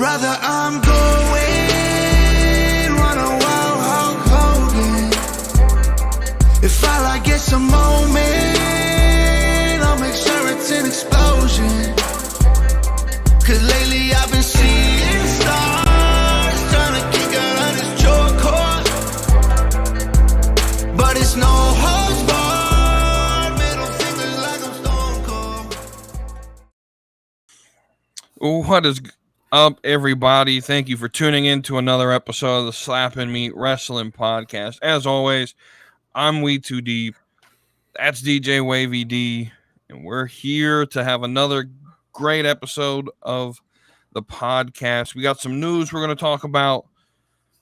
Brother, I'm going run a wild Hulk Hogan. If I like it's a moment, I'll make sure it's an explosion. Cause lately I've been seeing stars, trying to kick out on this short course. But it's no holds barred, middle fingers like I'm Stone Cold. What is up, everybody? Thank you for tuning in to another episode of the Slap and Meat Wrestling Podcast. As always, I'm WeTooDeep. That's DJWAVYD, and we're here to have another great episode of the podcast. We got some news we're going to talk about.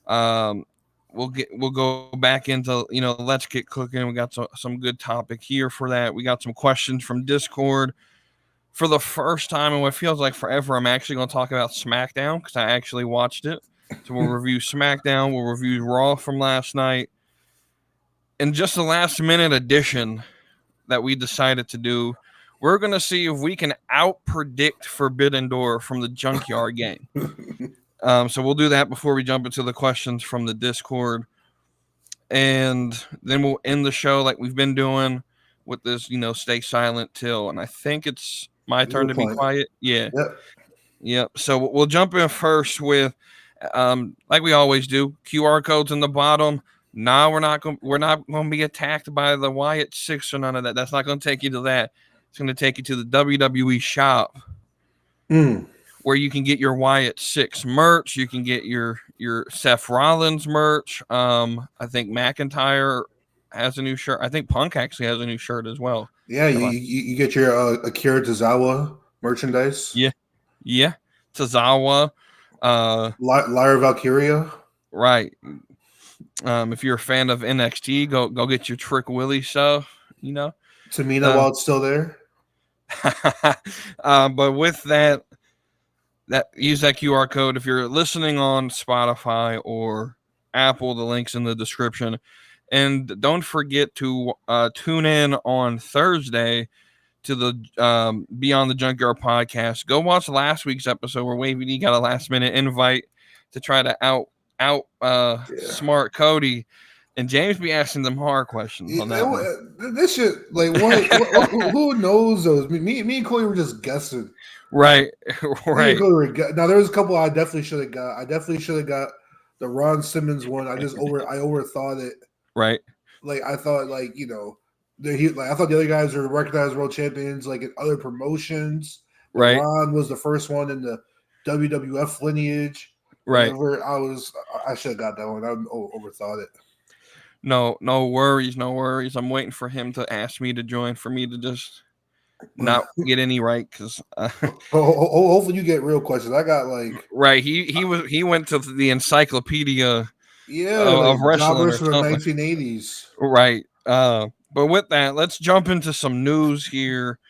We'll go back into, let's get cooking. We got some good topic here for that. We got some questions from Discord. For the first time in what feels like forever, I'm actually going to talk about SmackDown because I actually watched it. So we'll review SmackDown. We'll review Raw from last night. And just the last minute addition that we decided to do, we're going to see if we can out-predict Forbidden Door from the Junkyard game. So we'll do that before we jump into the questions from the Discord. And then we'll end the show like we've been doing with this, stay silent till. And I think it's my turn to be quiet. Yeah. Yep. So we'll jump in first with, like we always do, QR codes in the bottom. No, we're not going to be attacked by the Wyatt 6 or none of that. That's not going to take you to that. It's going to take you to the WWE shop where you can get your Wyatt 6 merch. You can get your Seth Rollins merch. I think McIntyre has a new shirt. I think Punk actually has a new shirt as well. Yeah, you get your Akira Tozawa merchandise. Yeah. Tozawa. Lyra Valkyria. Right. If you're a fan of NXT, go get your Trick Willie stuff, Tamina while it's still there. But with that use that QR code. If you're listening on Spotify or Apple, the link's in the description. And don't forget to tune in on Thursday to the Beyond the Junkyard podcast. Go watch last week's episode where WavyD got a last minute invite to try to out smart Cody, and James be asking them hard questions on that one. This shit, like, what who knows those? Me and Cody were just guessing. Right. Now there was a couple I definitely should have got. I definitely should have got the Ron Simmons one. I overthought it. Right. Like I thought, I thought the other guys were recognized world champions, like in other promotions. Right. Ron was the first one in the WWF lineage. Right. I should have got that one. I overthought it. No worries. I'm waiting for him to ask me to join for me to just not get any right, because hopefully you get real questions. I got right. He went to the encyclopedia of wrestling from the 1980s. Right. But with that, let's jump into some news here.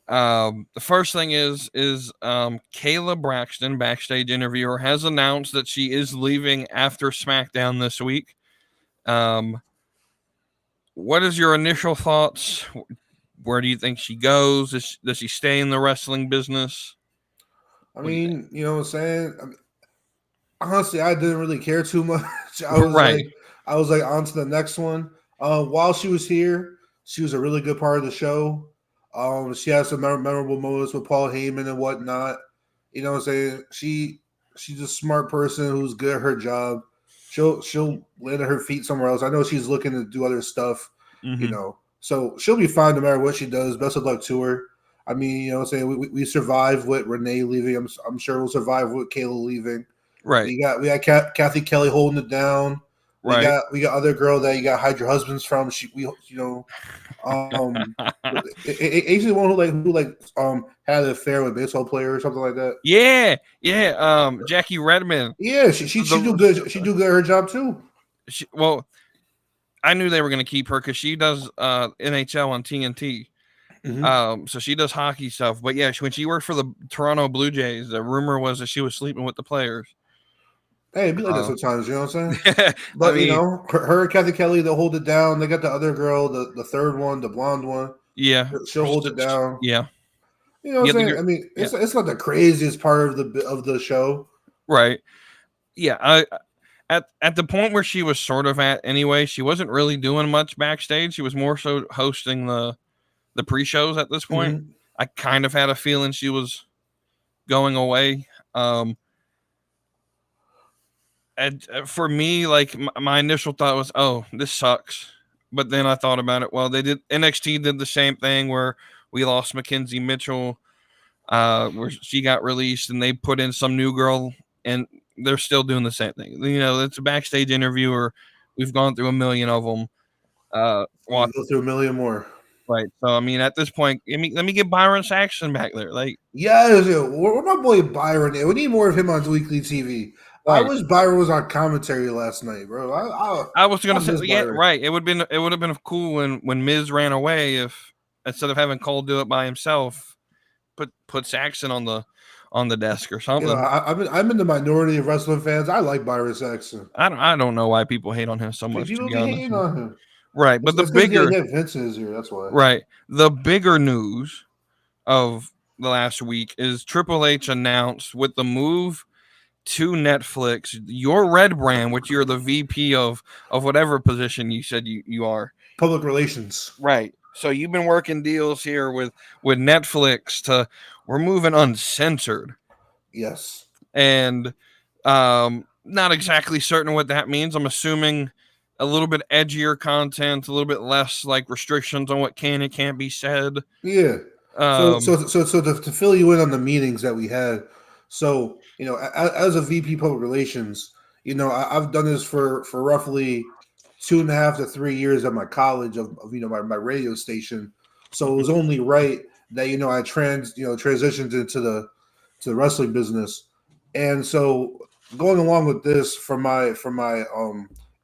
The first thing is Kayla Braxton, backstage interviewer, has announced that she is leaving after SmackDown this week. What is your initial thoughts? Where do you think she goes? Does she stay in the wrestling business? I mean, you know what I'm saying? Honestly, I didn't really care too much. I was like, on to the next one. While she was here, she was a really good part of the show. She has some memorable moments with Paul Heyman and whatnot. You know what I'm saying? She's a smart person who's good at her job. She'll land at her feet somewhere else. I know she's looking to do other stuff, so she'll be fine no matter what she does. Best of luck to her. I mean, you know what I'm saying? We survived with Renee leaving. I'm sure we'll survive with Kayla leaving. Right. We got Kathy Kelly holding it down. Right. We got other girl that you got hide your husbands from. Actually one who had an affair with a baseball player or something like that. Yeah. Jackie Redmond. Yeah, she do good. She do good at her job too. I knew they were going to keep her because she does NHL on TNT. Mm-hmm. So she does hockey stuff. But yeah, when she worked for the Toronto Blue Jays, the rumor was that she was sleeping with the players. Hey, it'd be like that sometimes, you know what I'm saying? But, her and Kathy Kelly, they'll hold it down. They got the other girl, the third one, the blonde one. Yeah. She'll hold it down. Yeah. You know what I'm saying? I mean, it's not the craziest part of the show, right? Yeah, at the point where she was sort of at anyway, she wasn't really doing much backstage. She was more so hosting the pre-shows at this point. Mm-hmm. I kind of had a feeling she was going away. And for me, like my initial thought was, oh, this sucks. But then I thought about it. Well, NXT did the same thing where we lost Mackenzie Mitchell, where she got released, and they put in some new girl, and they're still doing the same thing. You know, it's a backstage interviewer. We've gone through a million of them. We'll go through a million more. Right. So, I mean, at this point, let me get Byron Saxton back there. Like, yes, we're my boy Byron. We need more of him on weekly TV. Right. I wish Byron was on commentary last night, bro. I was gonna say, yeah, right. It would have been cool when Miz ran away, if instead of having Cole do it by himself, put Saxton on the desk or something. I'm in the minority of wrestling fans. I like Byron Saxton. I don't know why people hate on him so much. People be hating on him. Right, but the bigger Vince is here, that's why. Right, the bigger news of the last week is Triple H announced with the move to Netflix, your red brand, which you're the VP of whatever position you said you are, public relations. Right. So you've been working deals here with Netflix we're moving uncensored. Yes. And not exactly certain what that means. I'm assuming a little bit edgier content, a little bit less like restrictions on what can and can't be said. Yeah. So to fill you in on the meetings that we had. So, you know, as a VP public relations, you know, I've done this for roughly 2.5 to 3 years at my college of you know, my radio station. So it was only right that, you know, I transitioned into the wrestling business. And so going along with this from my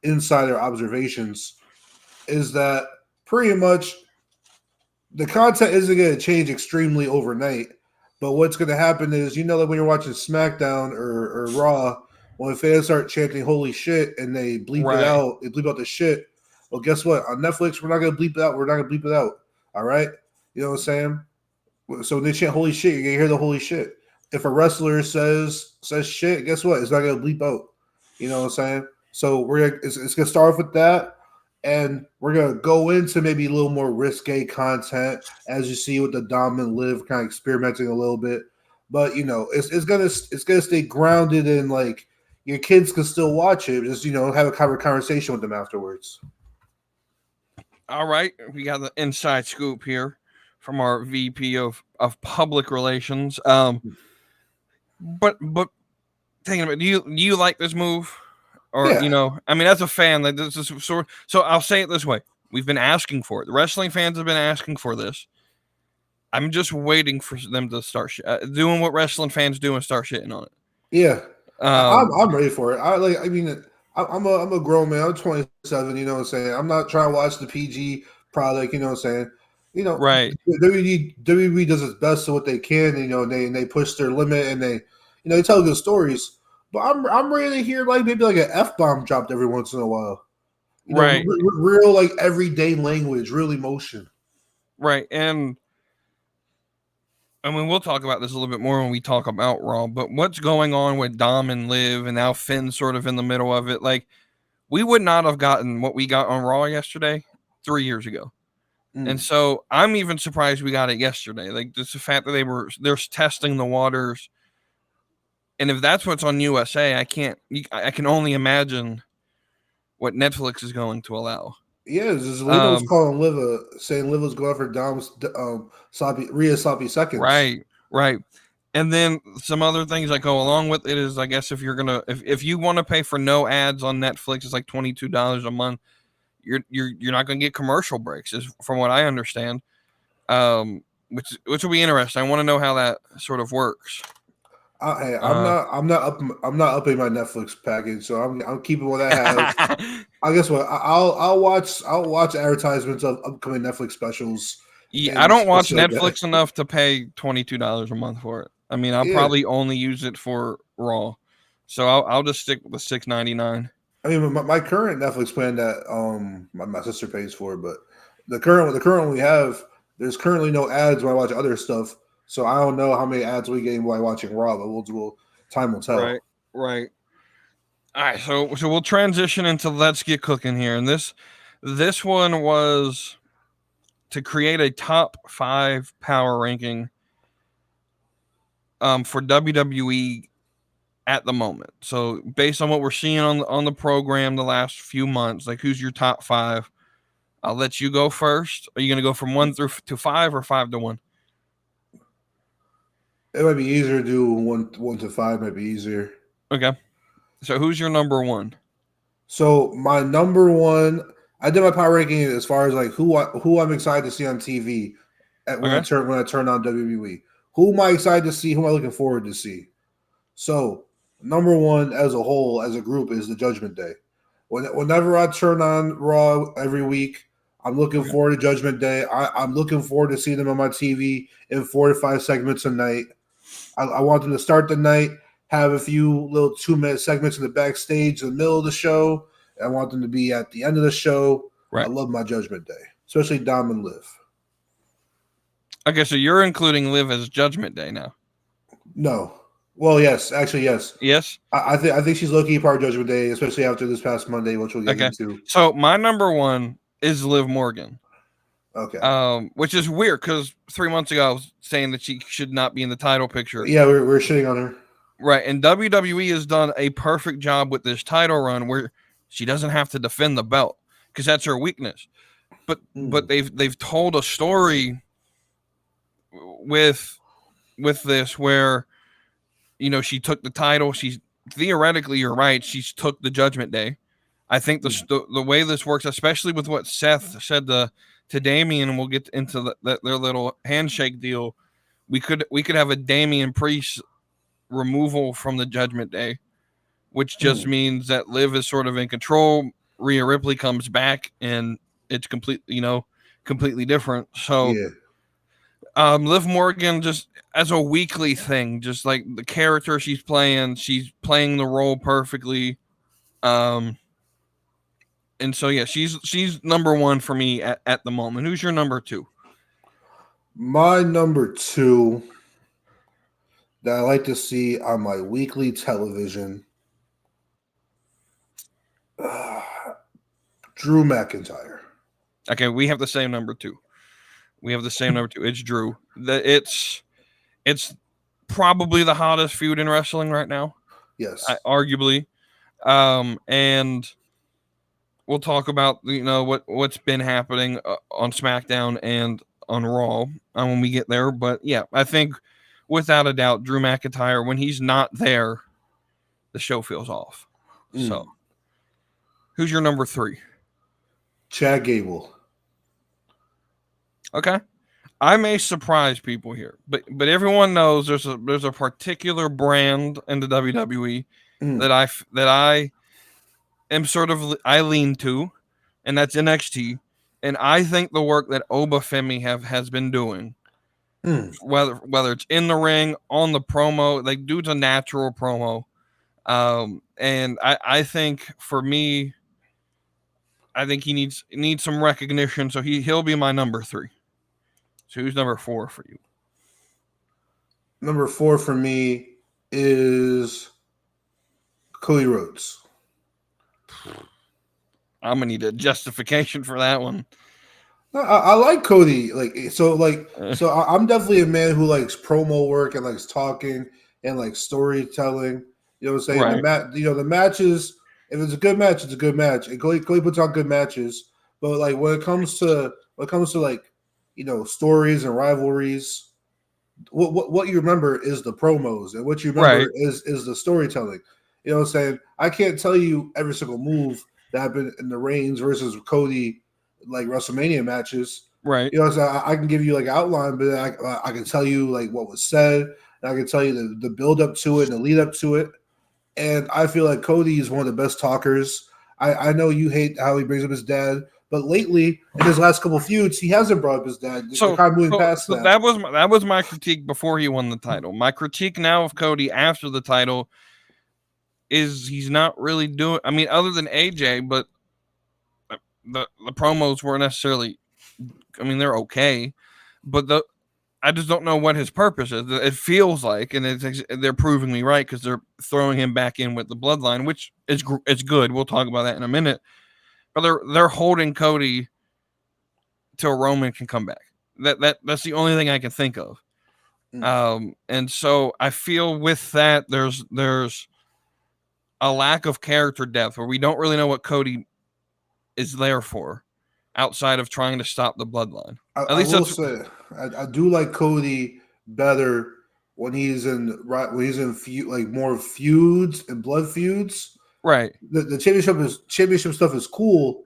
insider observations is that pretty much the content isn't going to change extremely overnight. But what's going to happen is, you know, that when you're watching SmackDown or Raw, when fans start chanting "Holy shit" and they bleep it out, they bleep out the shit. Well, guess what? On Netflix, we're not going to bleep it out. We're not going to bleep it out. All right, you know what I'm saying? So when they chant "Holy shit," you're going to hear the "Holy shit." If a wrestler says shit, guess what? It's not going to bleep out. You know what I'm saying? So it's going to start off with that. And we're going to go into maybe a little more risque content, as you see with the Dom and Liv kind of experimenting a little bit. But, you know, it's gonna stay grounded in, like, your kids can still watch it. Just, you know, have a conversation with them afterwards. All right. We got the inside scoop here from our VP of public relations. But thinking about, do you like this move? Or, you know, I mean, as a fan, like this is so I'll say it this way. We've been asking for it. The wrestling fans have been asking for this. I'm just waiting for them to start doing what wrestling fans do and start shitting on it. Yeah. I'm ready for it. I'm a grown man. I'm 27, you know what I'm saying? I'm not trying to watch the PG product, you know what I'm saying? You know, right. WWE does its best to what they can, you know, they push their limit and they, you know, they tell good stories. But I'm ready to hear maybe an F-bomb dropped every once in a while. You know, right. Real like everyday language, real emotion. Right. And I mean, we'll talk about this a little bit more when we talk about Raw, but what's going on with Dom and Liv and now Finn's sort of in the middle of it? Like, we would not have gotten what we got on Raw yesterday 3 years ago. And so I'm even surprised we got it yesterday. Like, just the fact that they're testing the waters. And if that's what's on USA, I can only imagine what Netflix is going to allow. Yeah, Lito's calling Liv, saying Liv was going for Dom's sloppy seconds. Right. And then some other things that go along with it is, I guess, if you want to pay for no ads on Netflix, it's like $22 a month. You're not going to get commercial breaks, is from what I understand. Which will be interesting. I want to know how that sort of works. I'm not upping my Netflix package, so I'm keeping what I have. I guess what I'll watch advertisements of upcoming Netflix specials. Yeah, I don't watch Netflix enough to pay $22 a month for it. I mean, I'll probably only use it for Raw, so I'll just stick with the $6.99. I mean, my current Netflix plan that my sister pays for, but the current one we have, there's currently no ads when I watch other stuff. So I don't know how many ads we getting while watching Raw, but time will tell. Right. All right, so we'll transition into Let's Get Cooking here, and this one was to create a top 5 power ranking for WWE at the moment. So based on what we're seeing on the program the last few months, like who's your top 5? I'll let you go first. Are you going to go from 1 to 5 or 5 to 1? It might be easier to do 1 to 5. Might be easier. Okay. So who's your number 1? So my number 1, I did my power ranking as far as like who I'm excited to see on TV when I turn on WWE. Who am I excited to see? Who am I looking forward to see? So number 1 as a whole, as a group, is the Judgment Day. Whenever I turn on Raw every week, I'm looking forward to Judgment Day. I'm looking forward to seeing them on my TV in 4 to 5 segments a night. I want them to start the night, have a few little 2-minute segments in the backstage in the middle of the show. I want them to be at the end of the show. Right. I love my Judgment Day, especially Dom and Liv. Okay, so you're including Liv as Judgment Day now? No. Well, yes. Actually, yes. Yes? I think she's low-key part of Judgment Day, especially after this past Monday, which we'll get into. So my number 1 is Liv Morgan. Okay. Which is weird because 3 months ago I was saying that she should not be in the title picture. Yeah, we're shitting on her. Right, and WWE has done a perfect job with this title run where she doesn't have to defend the belt because that's her weakness. But they've told a story with this where, you know, she took the title. She's theoretically, you're right, she's took the Judgment Day. I think the way this works, especially with what Seth said to Damien, and we'll get into their little handshake deal. We could have a Damien Priest removal from the Judgment Day, which just means that Liv is sort of in control. Rhea Ripley comes back, and it's completely different. So, Liv Morgan, just as a weekly thing, just like the character she's playing the role perfectly. And so, yeah, she's number 1 for me at the moment. Who's your number 2? My number 2 that I like to see on my weekly television, Drew McIntyre. Okay, we have the same number 2. It's Drew. It's probably the hottest feud in wrestling right now. Yes, arguably. And we'll talk about what's been happening on SmackDown and on Raw when we get there. But yeah, I think without a doubt, Drew McIntyre, when he's not there, the show feels off. So, who's your number 3? Chad Gable. Okay, I may surprise people here, but everyone knows there's a particular brand in the WWE that I am I lean to, and that's NXT. And I think the work that Oba Femi has been doing, whether it's in the ring, on the promo, like dude's a natural promo. And I think for me, I think he needs some recognition. So he'll be my number 3. So who's number 4 for you? Number 4 for me is Cody Rhodes. I'm gonna need a justification for that one. No, I like Cody. So I'm definitely a man who likes promo work and likes talking and like storytelling. You know what I'm saying? Right. The matches. If it's a good match, it's a good match. And Cody puts on good matches. But like when it comes to like, stories and rivalries, what you remember is the promos, and what you remember is the storytelling. You know what I'm saying? I can't tell you every single move that happened in the Reigns versus Cody like WrestleMania matches. Right. You know what I'm saying? I can give you like outline, but I can tell you like what was said, and I can tell you the build up to it and the lead up to it. And I feel like Cody is one of the best talkers. I know you hate how he brings up his dad, but lately in his last couple feuds, he hasn't brought up his dad. So that was my critique before he won the title. My critique now of Cody after the title is he's not really doing. I mean, other than AJ, but the promos weren't necessarily. I mean, they're okay, but I just don't know what his purpose is. It feels like, and they're proving me right because they're throwing him back in with the bloodline, which is it's good. We'll talk about that in a minute. But they're holding Cody till Roman can come back. That's the only thing I can think of. And so I feel with that there's a lack of character depth where we don't really know what Cody is there for, outside of trying to stop the bloodline. I will say I do like Cody better when he's in more feuds and blood feuds. Right. The championship stuff is cool,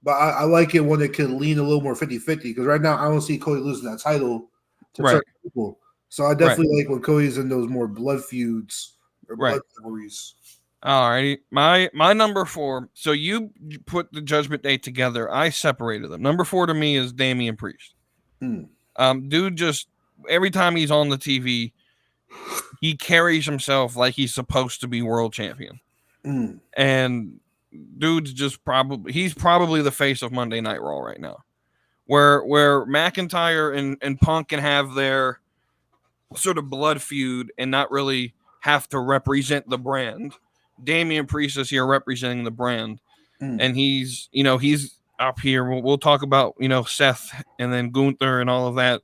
but I like it when it can lean a little more 50-50 because right now I don't see Cody losing that title to certain people. So I definitely like when Cody's in those more blood feuds or blood rivalries. All righty. My number 4. So you put the Judgment Day together. I separated them. Number 4 to me is Damien Priest. Dude, just every time he's on the TV, he carries himself like he's supposed to be world champion. And dude's just he's probably the face of Monday Night Raw right now. Where McIntyre and Punk can have their sort of blood feud and not really have to represent the brand. Damien Priest is here representing the brand, and he's up here. We'll talk about Seth and then Gunther and all of that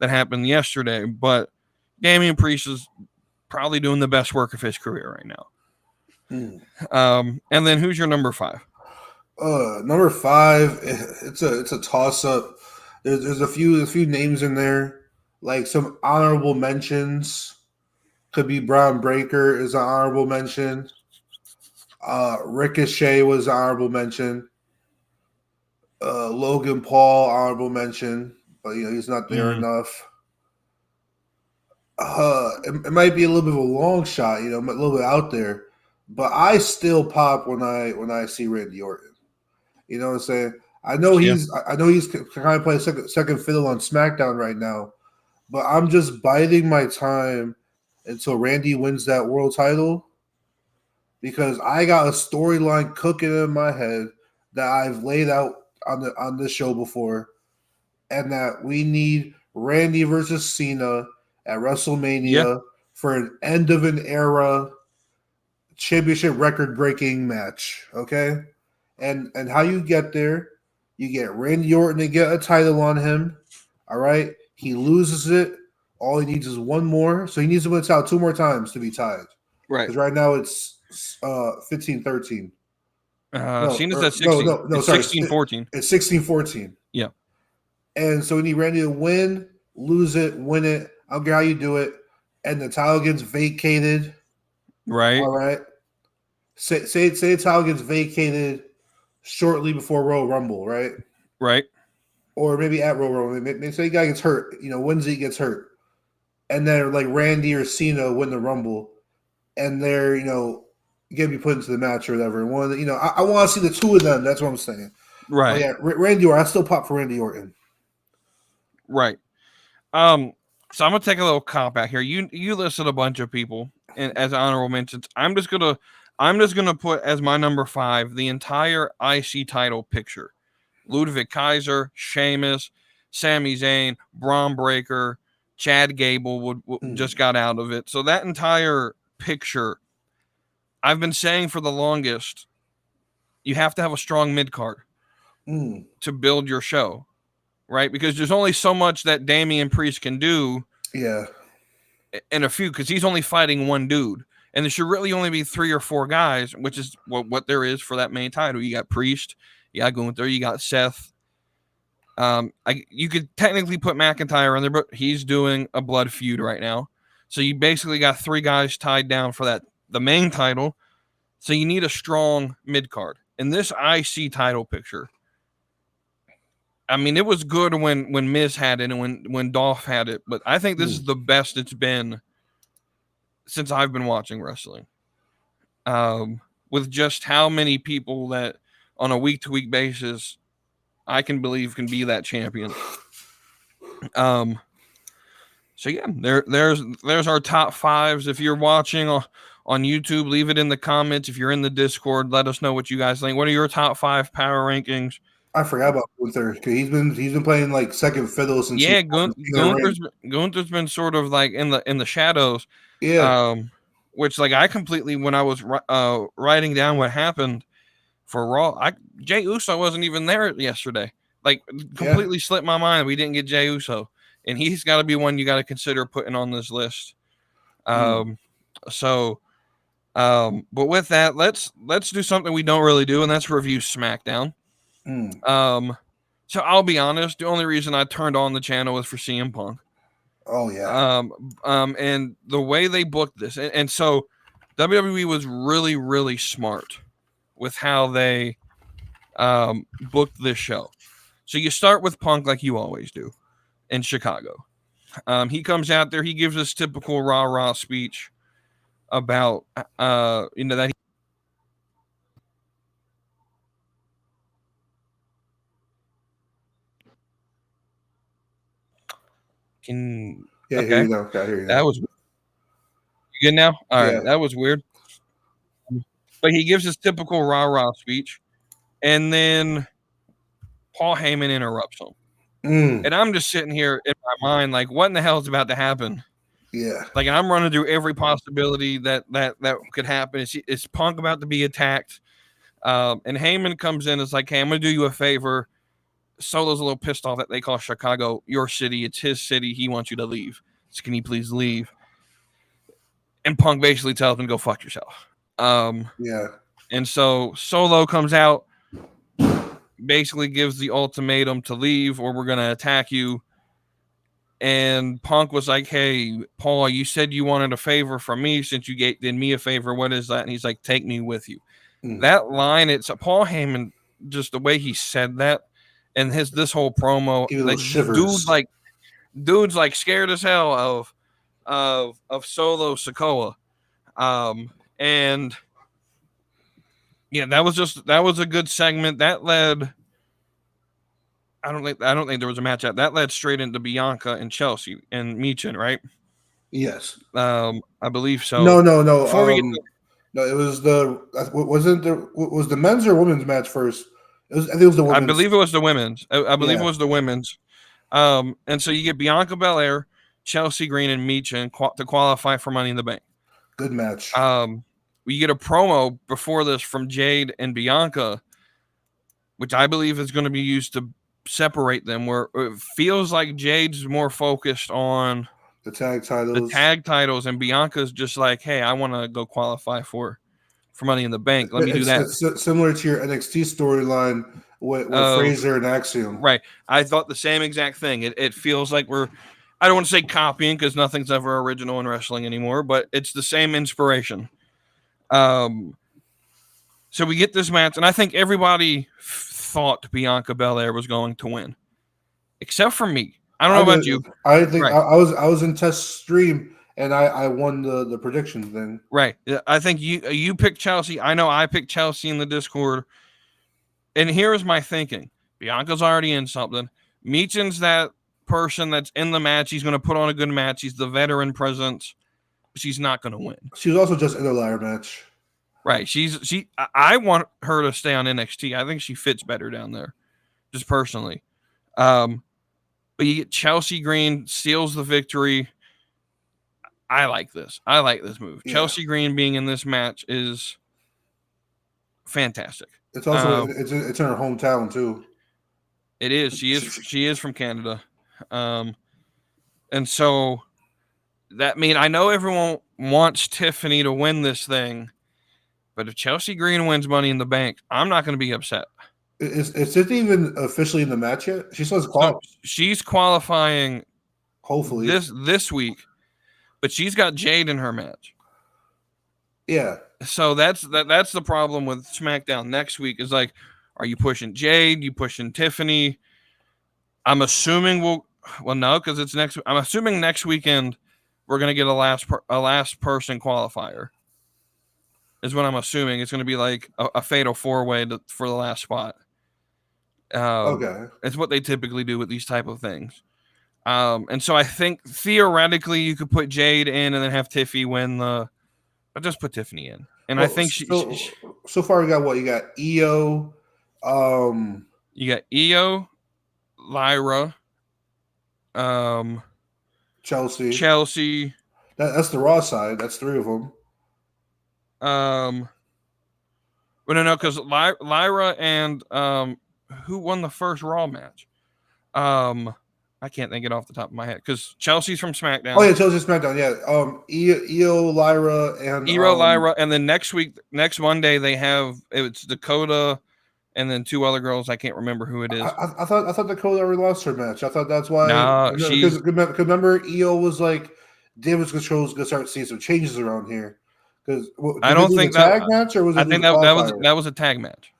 happened yesterday. But Damien Priest is probably doing the best work of his career right now. And then who's your number 5? Number 5, it's a toss up. There's a few names in there, like some honorable mentions. Could be Braun Breaker is an honorable mention. Ricochet was an honorable mention. Logan Paul, honorable mention, but he's not there enough. It might be a little bit of a long shot, a little bit out there, but I still pop when I see Randy Orton. You know what I'm saying? I know he's kind of playing second fiddle on SmackDown right now, but I'm just biding my time until Randy wins that world title. Because I got a storyline cooking in my head that I've laid out on this show before, and that we need Randy versus Cena at WrestleMania for an end of an era championship record breaking match. Okay, and how you get there? You get Randy Orton to get a title on him. All right, he loses it. All he needs is one more, so he needs to win the title 2 more times to be tied. Right, because right now it's 15-13. Cena's at 16. No, sorry. 16-14. It's 16-14. Yeah. And so we need Randy to win, lose it, win it. I don't care how you do it. And the title gets vacated. Right. All right. Say the title gets vacated shortly before Royal Rumble, right? Right. Or maybe at Royal Rumble. Maybe say the guy gets hurt, wins it, gets hurt. And then like Randy or Cena win the Rumble. And they're, going to be put into the match or whatever. And I want to see the 2 of them. That's what I'm saying. Right. But yeah, Randy Orton. I still pop for Randy Orton. Right. So I'm gonna take a little cop out here. You listed a bunch of people and as honorable mentions. I'm just gonna put as my number 5 the entire IC title picture. Ludwig Kaiser, Sheamus, Sami Zayn, Braun Breaker, Chad Gable just got out of it. So that entire picture, I've been saying for the longest, you have to have a strong mid card to build your show, right? Because there's only so much that Damien Priest can do. Yeah. In a feud, because he's only fighting one dude, and there should really only be 3 or 4 guys, which is what there is for that main title. You got Priest, you got Gunther, you got Seth. You could technically put McIntyre in there, but he's doing a blood feud right now. So you basically got 3 guys tied down for the main title. So you need a strong mid card. In this IC title picture, I mean, it was good when Miz had it and when Dolph had it, but I think this is the best it's been since I've been watching wrestling. With just how many people that on a week-to-week basis I can believe can be that champion. So yeah, there's our top 5s. If you're watching on YouTube, leave it in the comments. If you're in the Discord, let us know what you guys think. What are your top 5 power rankings I forgot about Gunther. He's been playing like second fiddle since. Yeah, Gunther's been sort of like in the shadows. Yeah. Which like I completely, when I was writing down what happened for Raw, Jey Uso wasn't even there yesterday. Like completely slipped my mind. We didn't get Jey Uso, and he's got to be one you got to consider putting on this list. But with that, let's do something we don't really do, and that's review SmackDown. So I'll be honest, the only reason I turned on the channel was for CM Punk. Oh yeah. And the way they booked this, and so WWE was really, really smart with how they booked this show. So you start with Punk like you always do in Chicago. He comes out there, he gives this typical rah-rah speech about that can okay. Here you go. Okay, here you go. That was you good now? All right, that was weird. But he gives his typical rah-rah speech, and then Paul Heyman interrupts him. And I'm just sitting here in my mind like, what in the hell is about to happen? Yeah. Like, I'm running through every possibility that could happen. Is Punk about to be attacked? And Heyman comes in and is like, hey, I'm going to do you a favor. Solo's a little pissed off that they call Chicago your city. It's his city. He wants you to leave. So can you please leave? And Punk basically tells him, go fuck yourself. Yeah. And so Solo comes out, basically gives the ultimatum to leave or we're going to attack you. And Punk was like, hey, Paul, you said you wanted a favor from me since you did me a favor. What is that? And he's like, take me with you. That line, it's Paul Heyman, just the way he said that and this whole promo, like, dude's like scared as hell of Solo Sikoa. And yeah, that was a good segment that led. I don't think there was a match out that led straight into Bianca and Chelsea and Michin, right? Yes. I believe so. No. Before we get no, it was was the men's or women's match first? I think it was the women's. I believe it was the women's. I believe it was the women's. And so you get Bianca Belair, Chelsea Green, and Michin to qualify for Money in the Bank. Good match. We get a promo before this from Jade and Bianca, which I believe is going to be used to separate them, where it feels like Jade's more focused on the tag titles, and Bianca's just like, hey, I want to go qualify for Money in the Bank. Let me do that. It's similar to your NXT storyline with Fraser and Axiom. Right. I thought the same exact thing. It feels like I don't want to say copying because nothing's ever original in wrestling anymore, but it's the same inspiration. So we get this match, and I think everybody thought Bianca Belair was going to win, except for me. I don't know about you. I think I was in test stream and I won the prediction thing. Right. I think you picked Chelsea. I know I picked Chelsea in the Discord. And here is my thinking. Bianca's already in something. Michin's that person that's in the match. He's going to put on a good match. He's the veteran presence. She's not going to win. She was also just in a Lyra match. Right. I want her to stay on NXT. I think she fits better down there, just personally. But you get Chelsea Green steals the victory. I like this. I like this move. Yeah. Chelsea Green being in this match is fantastic. It's also it's in her hometown too. It is. She is from Canada. And so I know everyone wants Tiffany to win this thing, but if Chelsea Green wins Money in the Bank, I'm not going to be upset. Is it even officially in the match yet? She says she's qualifying hopefully this week, but she's got Jade in her match. Yeah. So that's the problem with SmackDown next week is like, are you pushing Jade? You pushing Tiffany? I'm assuming no, because it's next. I'm assuming next weekend we're gonna get a last person qualifier. Is what I'm assuming. It's gonna be like a fatal 4-way for the last spot. Okay. It's what they typically do with these type of things. And so I think theoretically you could put Jade in and then have Tiffy win but just put Tiffany in. And I think so far you got what? You got EO. You got Io, Lyra, Chelsea. That's the Raw side. That's 3 of them. Well, no, because Lyra and who won the first Raw match? I can't think it off the top of my head because Chelsea's from SmackDown. Oh yeah, Chelsea's SmackDown. Yeah. Io, Lyra, and Lyra, and then next Monday it's Dakota, and then 2 other girls. I can't remember who it is. I thought Dakota already lost her match. I thought that's why. Nah, because remember Io was like, damage control is gonna start seeing some changes around here. Because I don't think that tag match, or was it? I think that was a tag match.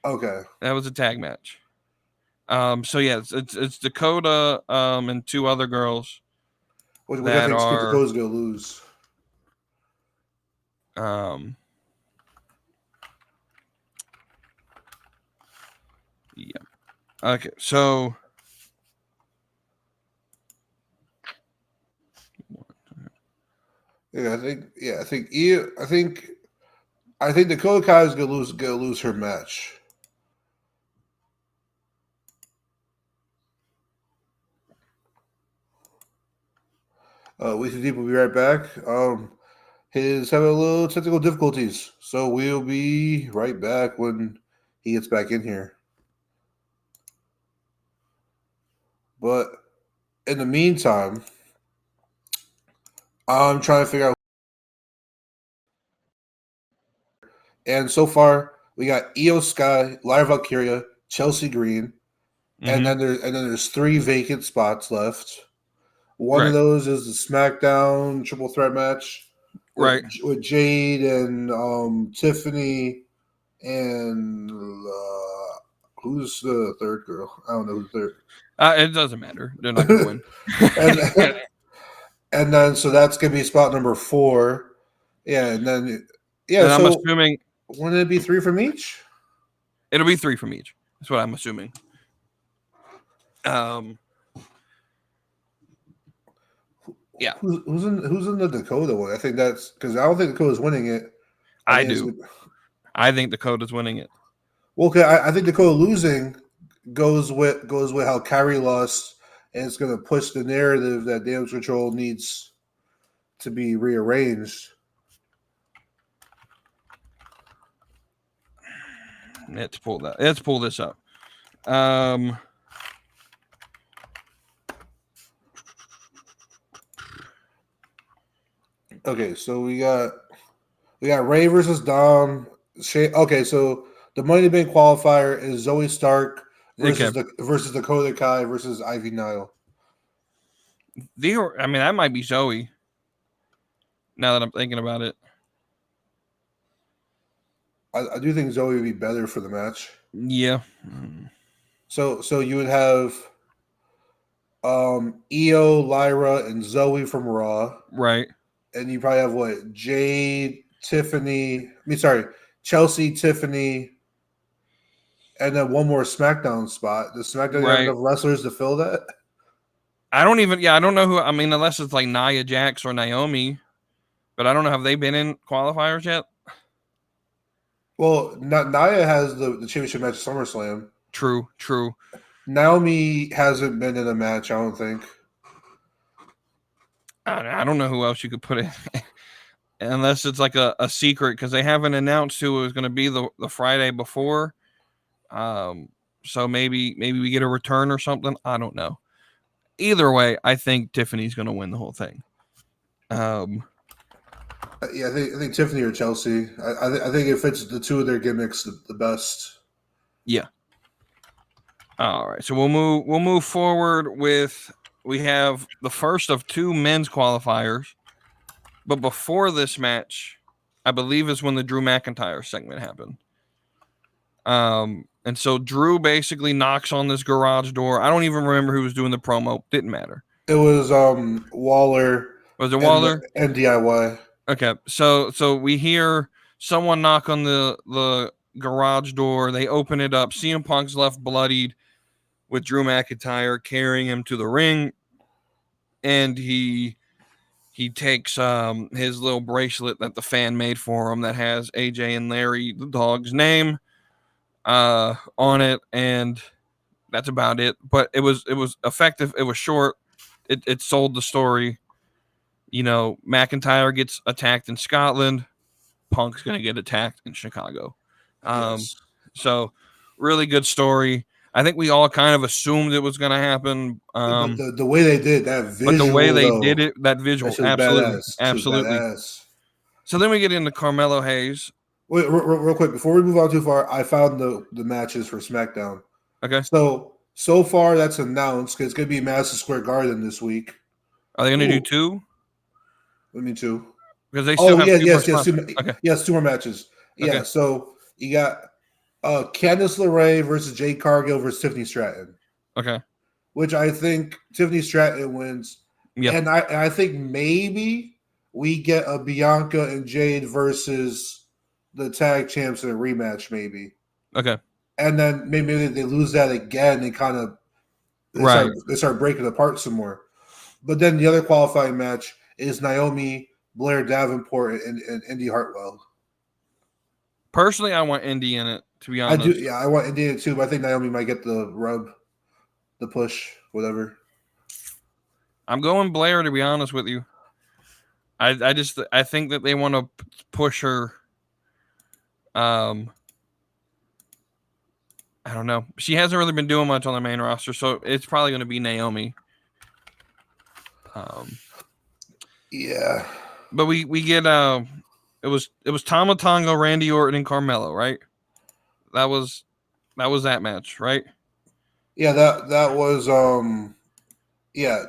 Okay, that was a tag match. So yeah, it's Dakota and 2 other girls. Which I think Dakota's gonna lose. Yeah. Okay, so I think Dakota Kai is gonna lose her match. WeTooDeep will be right back. He's having a little technical difficulties, so we'll be right back when he gets back in here. But in the meantime, I'm trying to figure out. And so far, we got Io Sky, Lyra Valkyria, Chelsea Green, and then there's 3 vacant spots left. One of those is the SmackDown triple threat match, with Jade and Tiffany, and who's the third girl? I don't know who's third. It doesn't matter. They're not going to win. and then so that's gonna be spot number 4. Yeah, and then And so I'm assuming, wouldn't it be 3 from each? It'll be 3 from each. That's what I'm assuming. Yeah. Who's in the Dakota one? I think that's because I don't think Dakota's winning it. I do. I think Dakota's winning it. Well, okay, I think Dakota losing goes with how Kairi lost, and it's going to push the narrative that damage control needs to be rearranged. Let's pull this up. Okay, so we got Ray versus Dom. Okay, so the Money in the Bank qualifier is Zoe Stark versus Dakota Kai versus Ivy Nile. That might be Zoe. Now that I'm thinking about it, I do think Zoe would be better for the match. Yeah. So you would have Io, Lyra, and Zoe from Raw. Right. And you probably have Jade, Chelsea, Tiffany, and then one more SmackDown spot. Does SmackDown have enough wrestlers to fill that? I don't know who. I mean, unless it's like Nia Jax or Naomi, but I don't know. Have they been in qualifiers yet? Well, Nia has the championship match at SummerSlam. True. Naomi hasn't been in a match, I don't think. I don't know who else you could put in. Unless it's like a secret, because they haven't announced who it was going to be the Friday before. So maybe we get a return or something. I don't know. Either way, I think Tiffany's going to win the whole thing. Yeah, I think Tiffany or Chelsea. I think it fits the 2 of their gimmicks the best. Yeah. All right, so we'll move forward with. We have the first of 2 men's qualifiers, but before this match, I believe is when the Drew McIntyre segment happened. And so Drew basically knocks on this garage door. I don't even remember who was doing the promo. Didn't matter. It was Waller. Was it Waller? And DIY. Okay, so we hear someone knock on the garage door. They open it up. CM Punk's left bloodied, with Drew McIntyre carrying him to the ring, and he takes his little bracelet that the fan made for him that has AJ and Larry the dog's name on it, and That's about it. But it was effective. It was short. It sold the story. You know, McIntyre gets attacked in Scotland. Punk's gonna get attacked in Chicago. Yes. So really good story. I think we all kind of assumed it was going to happen. But the way they did that visual, but the way they did it, that visual, that absolutely, badass. absolutely. Badass. So then we get into Carmelo Hayes. Wait, real quick before we move on too far, I found the matches for SmackDown. Okay. So far that's announced because it's gonna be Madison Square Garden this week. Are they going to do two? What do you mean two? Because they still have two more matches. Okay. Yeah, so you got Candice LeRae versus Jade Cargill versus Tiffany Stratton. Okay. Which I think Tiffany Stratton wins. Yeah. And I think maybe we get a Bianca and Jade versus the tag champs in a rematch, maybe. Okay. And then maybe they lose that again and kind of they start breaking apart some more. But then the other qualifying match is Naomi, Blair Davenport, and Indy Hartwell. Personally, I want Indy in it, to be honest. I do. Yeah, I want Indy in it too, but I think Naomi might get the rub, the push, whatever. I'm going Blair, to be honest with you. I think that they want to push her. I don't know. She hasn't really been doing much on the main roster, so it's probably going to be Naomi. Yeah. But we get it was Tama Tonga, Randy Orton, and Carmelo, right? That was that match, right? Yeah, that was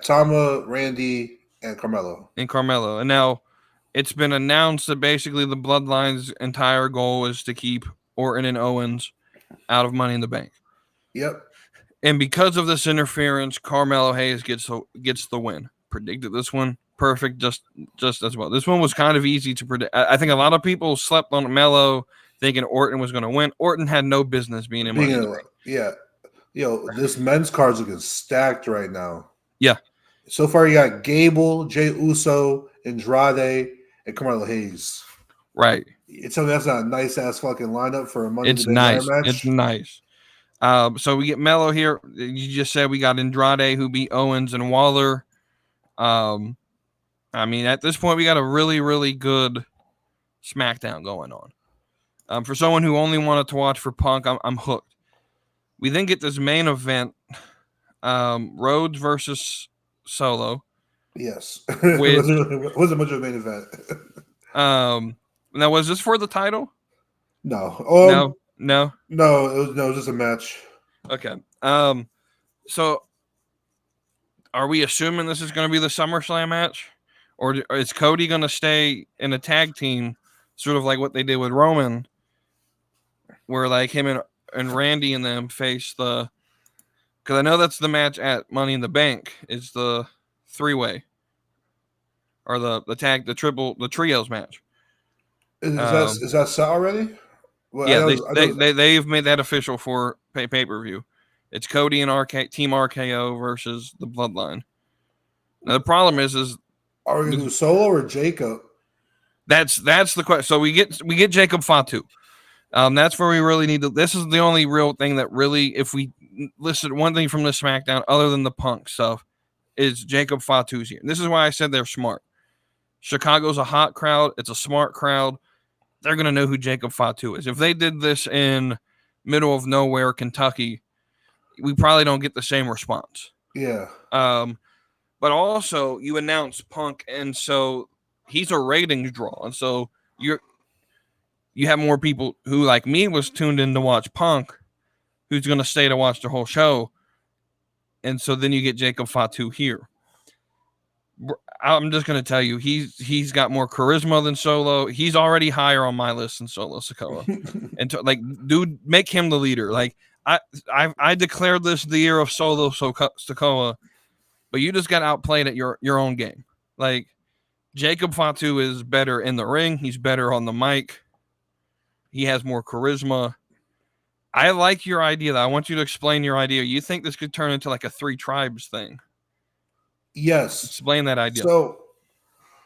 Tama, Randy, and Carmelo. And now it's been announced that basically the Bloodline's entire goal is to keep Orton and Owens out of Money in the Bank. Yep. And because of this interference, Carmelo Hayes gets the win. Predicted this one perfect, just as well. This one was kind of easy to predict. I think a lot of people slept on Melo thinking Orton was going to win. Orton had no business being in Money in the Bank. Yeah. This men's card's looking stacked right now. Yeah. So far, you got Gable, Jey Uso, Andrade, and Carmelo Hayes. Right. So that's not a nice ass fucking lineup for a Money in the Bank match. It's nice. So we get Melo here. You just said we got Andrade who beat Owens and Waller. I mean, at this point, we got a really, really good SmackDown going on. For someone who only wanted to watch for Punk, I'm hooked. We then get this main event, Rhodes versus Solo. Yes. It wasn't much of a main event. Now, was this for the title? No. No. It was just a match. Okay. So are we assuming this is going to be the SummerSlam match? Or is Cody going to stay in a tag team, sort of like what they did with Roman, where like him and Randy and them face the... Because I know that's the match at Money in the Bank, is the three-way. Or the trios match. Is that set already? Well, yeah, they've made that official for pay-per-view. It's Cody and Team RKO versus the Bloodline. Now the problem is are we gonna do Solo or Jacob? That's the question. So we get Jacob Fatu. That's where we really need to. This is the only real thing that really, if we listen, one thing from the SmackDown other than the Punk stuff, is Jacob Fatu's here. This is why I said they're smart. Chicago's a hot crowd. It's a smart crowd. They're going to know who Jacob Fatu is. If they did this in middle of nowhere, Kentucky, we probably don't get the same response. Yeah. But also you announce Punk, and so he's a ratings draw. And so you have more people who, like me, was tuned in to watch Punk, who's going to stay to watch the whole show. And so then you get Jacob Fatu here. I'm just going to tell you, he's got more charisma than Solo. He's already higher on my list than Solo Sikoa. And dude, make him the leader. Like I declared this the year of Solo Sikoa, but you just got outplayed at your own game. Like Jacob Fatu is better in the ring. He's better on the mic. He has more charisma. I like your idea, though. I want you to explain your idea. You think this could turn into like a 3 tribes thing? Yes. Explain that idea.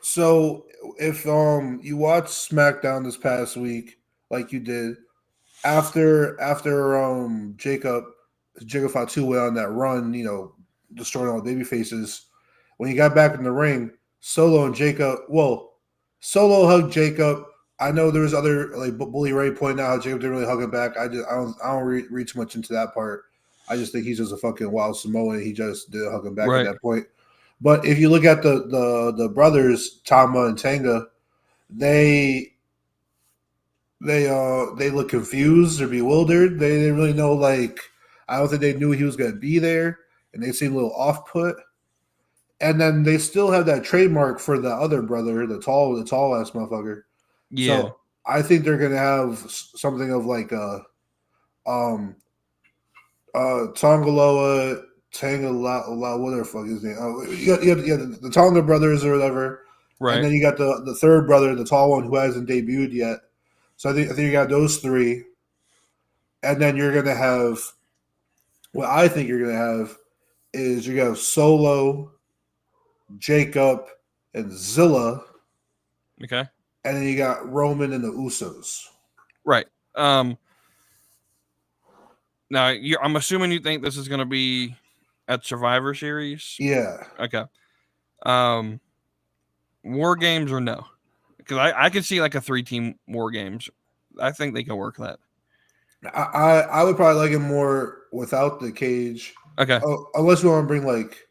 So if you watch SmackDown this past week, like you did, after Jacob Jacob Fatu went on that run, destroying all the baby faces. When he got back in the ring, Solo hugged Jacob. I know there was other like Bully Ray pointing out how Jacob didn't really hug him back. I don't read too much into that part. I just think he's just a fucking wild Samoan. He just did hug him back at that point. But if you look at the brothers, Tama and Tonga, they look confused or bewildered. They didn't really know, like, I don't think they knew he was going to be there, and they seemed a little off put. And then they still have that trademark for the other brother, the tall ass motherfucker. Yeah. So I think they're going to have something of like Tongaloa, Tangaloa, whatever the fuck his name. You got the Tonga brothers or whatever. Right. And then you got the third brother, the tall one who hasn't debuted yet. So I think you got those three. And then you're going to have, what I think you're going to have is you're going to have Solo, Jacob, and Zilla. Okay. And then you got Roman and the Usos. Right. Now, I'm assuming you think this is going to be at Survivor Series? Yeah. Okay. War Games or no? Because I could see like a 3-team War Games. I think they can work that. I would probably like it more without the cage. Okay. Unless you want to bring like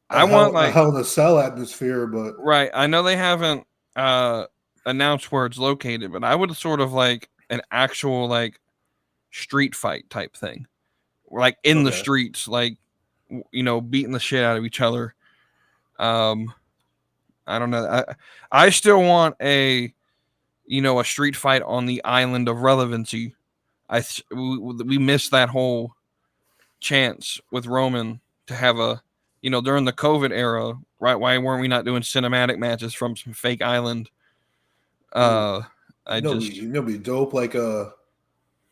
a Hell in a Cell atmosphere, but right. I know they haven't announced where it's located, but I would sort of like an actual like street fight type thing, like in the streets, like beating the shit out of each other. I don't know. I still want a street fight on the island of relevancy. We missed that whole chance with Roman to have a during the COVID era, right? Why weren't we not doing cinematic matches from some fake island? It'd be dope. Like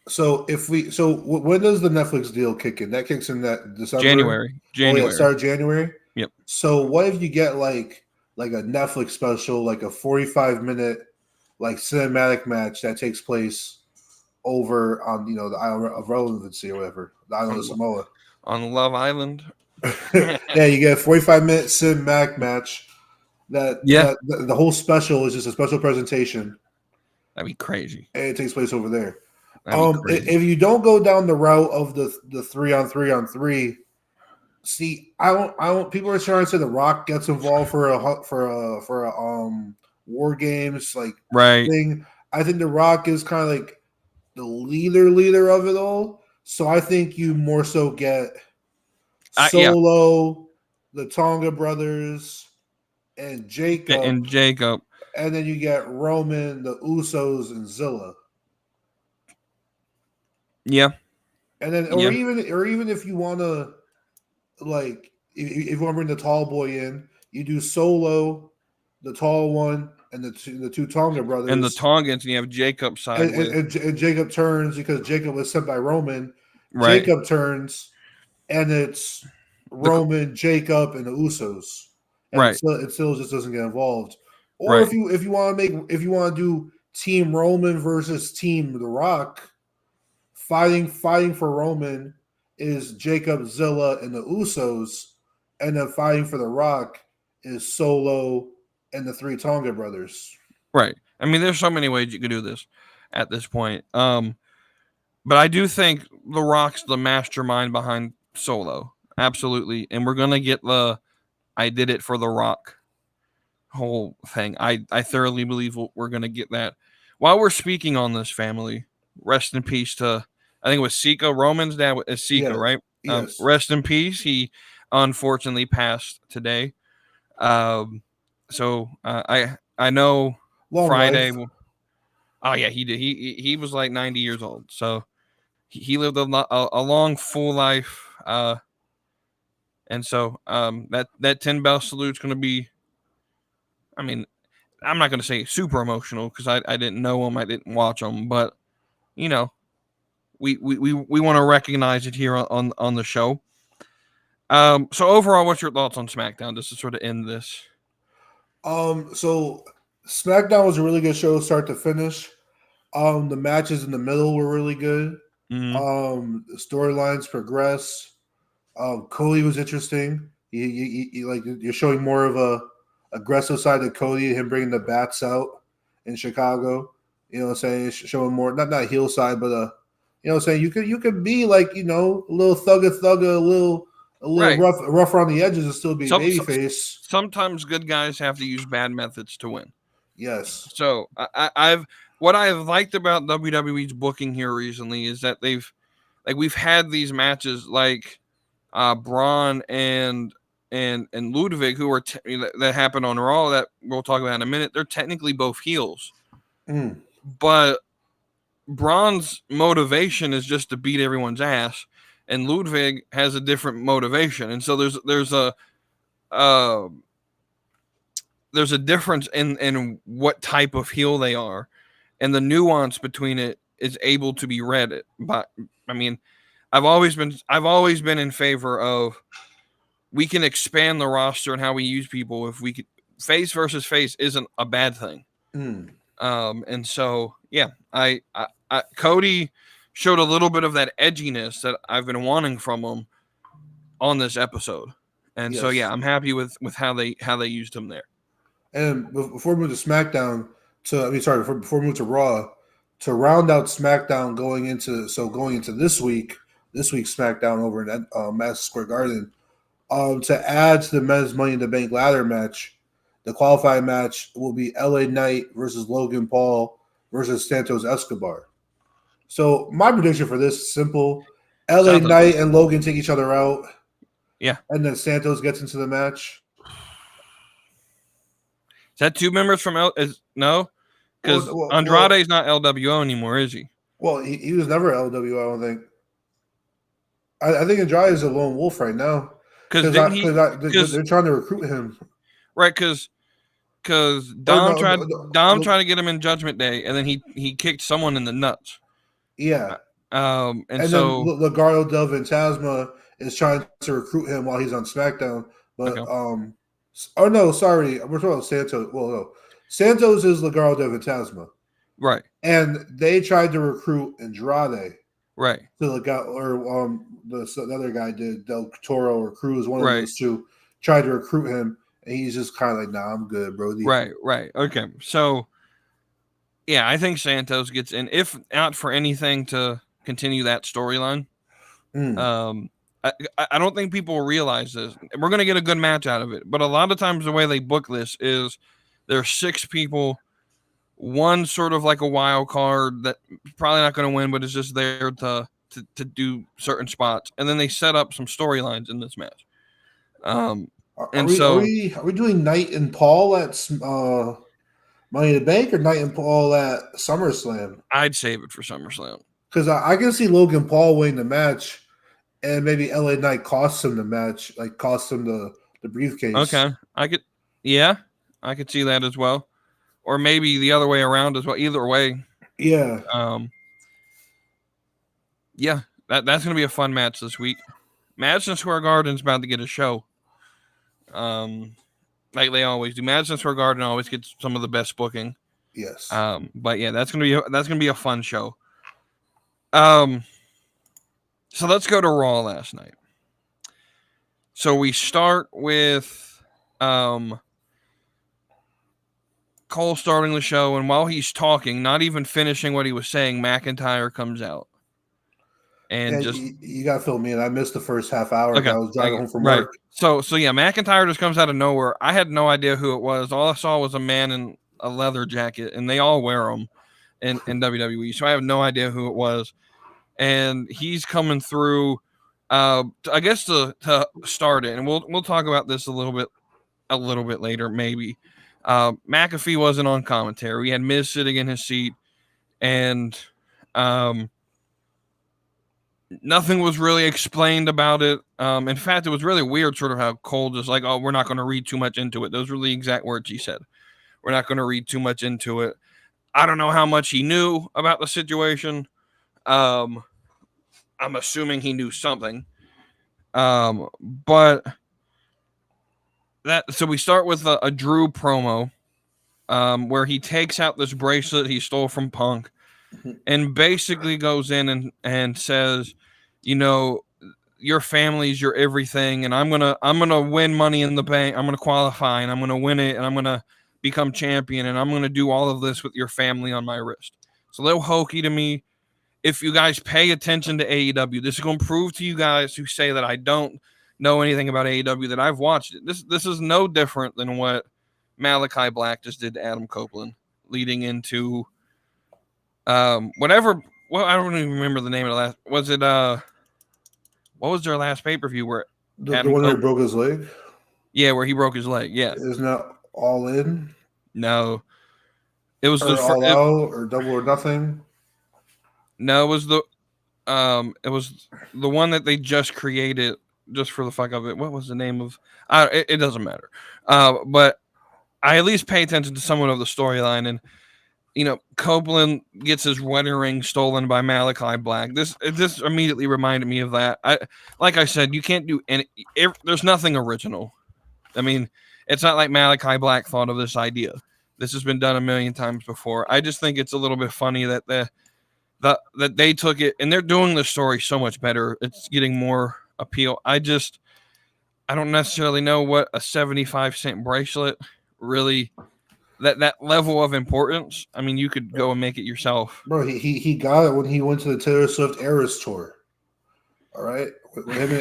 so when does the Netflix deal kick in? That kicks in that December, January. Start January. Yep. So what if you get like a Netflix special, like a 45-minute like cinematic match that takes place over on the island of relevancy or whatever, the island of Samoa, on Love Island. Yeah, you get a 45-minute cinematic match. The whole special is just a special presentation. That'd be crazy. And it takes place over there. If you don't go down the route of the 3-on-3-on-3, see, I don't. People are trying to say The Rock gets involved for a War Games like thing. I think The Rock is kind of like the leader of it all. So I think you more so get Solo, the Tonga brothers, and Jacob. And then you get Roman, the Usos, and Zilla. Yeah. And then or even if you want to like if you want to bring the tall boy in, you do Solo, the tall one, and the two Tonga brothers. And the Tongans, and you have Jacob side. And Jacob turns because Jacob was sent by Roman. Right. Jacob turns, and it's Roman, Jacob, and the Usos. And it still just doesn't get involved. Or if you want to do Team Roman versus Team The Rock, fighting for Roman is Jacob, Zilla, and the Usos, and then fighting for The Rock is Solo and the three Tonga brothers. Right. I mean, there's so many ways you could do this at this point. But I do think The Rock's the mastermind behind Solo. Absolutely. And we're going to get the I did it for The Rock whole thing. I thoroughly believe we're going to get that. While we're speaking on this, family, rest in peace to, I think it was Sikoa. Roman's dad is Sikoa, right? Yes. Rest in peace. He unfortunately passed today. So I know Long Friday. life. Oh yeah, he did. He was like 90 years old. So he lived a long, full life. And so that 10 bell salute's going to be, I mean, I'm not going to say super emotional because I didn't know him. I didn't watch him. But, we want to recognize it here on the show. So overall, what's your thoughts on SmackDown? Just to sort of end this. So SmackDown was a really good show, start to finish. The matches in the middle were really good. The storylines progress. Cody was interesting. He like you're showing more of a aggressive side of Cody, him bringing the bats out in Chicago. You know what I'm saying? Showing more not heel side, but you know what I'm saying? You could be like, a little thugga, a little Right. rough around the edges and still be babyface. Sometimes good guys have to use bad methods to win. Yes. So what I've liked about WWE's booking here recently is that we've had these matches like Braun and Ludwig, who are that happened on Raw that we'll talk about in a minute. They're technically both heels, but Braun's motivation is just to beat everyone's ass, and Ludwig has a different motivation, and so there's a difference in what type of heel they are, and the nuance between it is able to be read. But I mean, I've always been in favor of we can expand the roster and how we use people. If we could, face versus face isn't a bad thing. And so yeah, I Cody showed a little bit of that edginess that I've been wanting from him on this episode, and so yeah, I'm happy with how they used him there. And before we move to SmackDown, before we move to Raw, to round out SmackDown going into this week's SmackDown over in Madison Square Garden, to add to the men's Money in the Bank ladder match, the qualifying match will be LA Knight versus Logan Paul versus Santos Escobar. So my prediction for this is simple: LA Knight and Logan take each other out. Yeah, and then Santos gets into the match. Is that two members from no? Because Andrade's not LWO anymore, is he? Well, he was never LWO, I don't think. I think Andrade is a lone wolf right now. Because they're trying to recruit him. Right, because Dom tried to get him in Judgment Day, and then he kicked someone in the nuts. Yeah. And so then Legado del Fantasma is trying to recruit him while he's on SmackDown. But we're talking about Santos. Well, no. Santos is Legado del Fantasma. Right. And they tried to recruit Andrade. Right. To the other guy did, Del Toro or Cruz, one of those two, tried to recruit him, and he's just kind of like, nah, I'm good, bro. Right. Okay. So, yeah, I think Santos gets in, if not for anything to continue that storyline. I don't think people realize this. We're going to get a good match out of it, but a lot of times the way they book this is there's 6 people, one sort of like a wild card that probably not going to win, but is just there to do certain spots, and then they set up some storylines in this match. Are we doing Knight and Paul at Money in the Bank or Knight and Paul at SummerSlam? I'd save it for SummerSlam because I can see Logan Paul winning the match, and maybe LA Knight costs him the match, like costs him the briefcase. Okay, I could see that as well. Or maybe the other way around as well. Either way. Yeah. Yeah, that's going to be a fun match this week. Madison Square Garden's about to get a show. Like they always do. Madison Square Garden always gets some of the best booking. Yes. But yeah, that's going to be a fun show. So let's go to Raw last night. So we start with Cole starting the show, and while he's talking, not even finishing what he was saying, McIntyre comes out. And you got to fill me in. I missed the first half hour. Okay. I was driving home from work. So yeah, McIntyre just comes out of nowhere. I had no idea who it was. All I saw was a man in a leather jacket, and they all wear them in WWE. So I have no idea who it was. And he's coming through, I guess to start it, and we'll talk about this a little bit later, maybe. McAfee wasn't on commentary. We had Miz sitting in his seat, and nothing was really explained about it. In fact, it was really weird, sort of how Cole just like, oh, we're not going to read too much into it. Those were the exact words he said. We're not going to read too much into it. I don't know how much he knew about the situation. I'm assuming he knew something. But so we start with a Drew promo, where he takes out this bracelet he stole from Punk, and basically goes in and says, you know, your family's your everything, and I'm gonna win Money in the Bank. I'm gonna qualify, and I'm gonna win it, and I'm gonna become champion, and I'm gonna do all of this with your family on my wrist. It's a little hokey to me. If you guys pay attention to AEW, this is gonna prove to you guys who say that I don't know anything about AEW that I've watched it. This is no different than what Malachi Black just did to Adam Copeland, leading into whatever. Well, I don't even remember the name of the last. Was it what was their last pay-per-view where the one where he broke his leg? Yeah, where he broke his leg. Yeah. Isn't that All In? No. It was All Out or Double or Nothing? No, it was the one that they just created just for the fuck of it. What was the name of it doesn't matter. But I at least pay attention to somewhat of the storyline, and you know, Copeland gets his wedding ring stolen by Malachi Black. This immediately reminded me of that. Like I said, you can't do there's nothing original. I mean, it's not like Malachi Black thought of this idea. This has been done a million times before. I just think it's a little bit funny that that they took it, and they're doing the story so much better. It's getting more appeal. I don't necessarily know what a 75-cent bracelet really. That level of importance. I mean, you could go and make it yourself. Bro, he got it when he went to the Taylor Swift Eras tour. All right, when him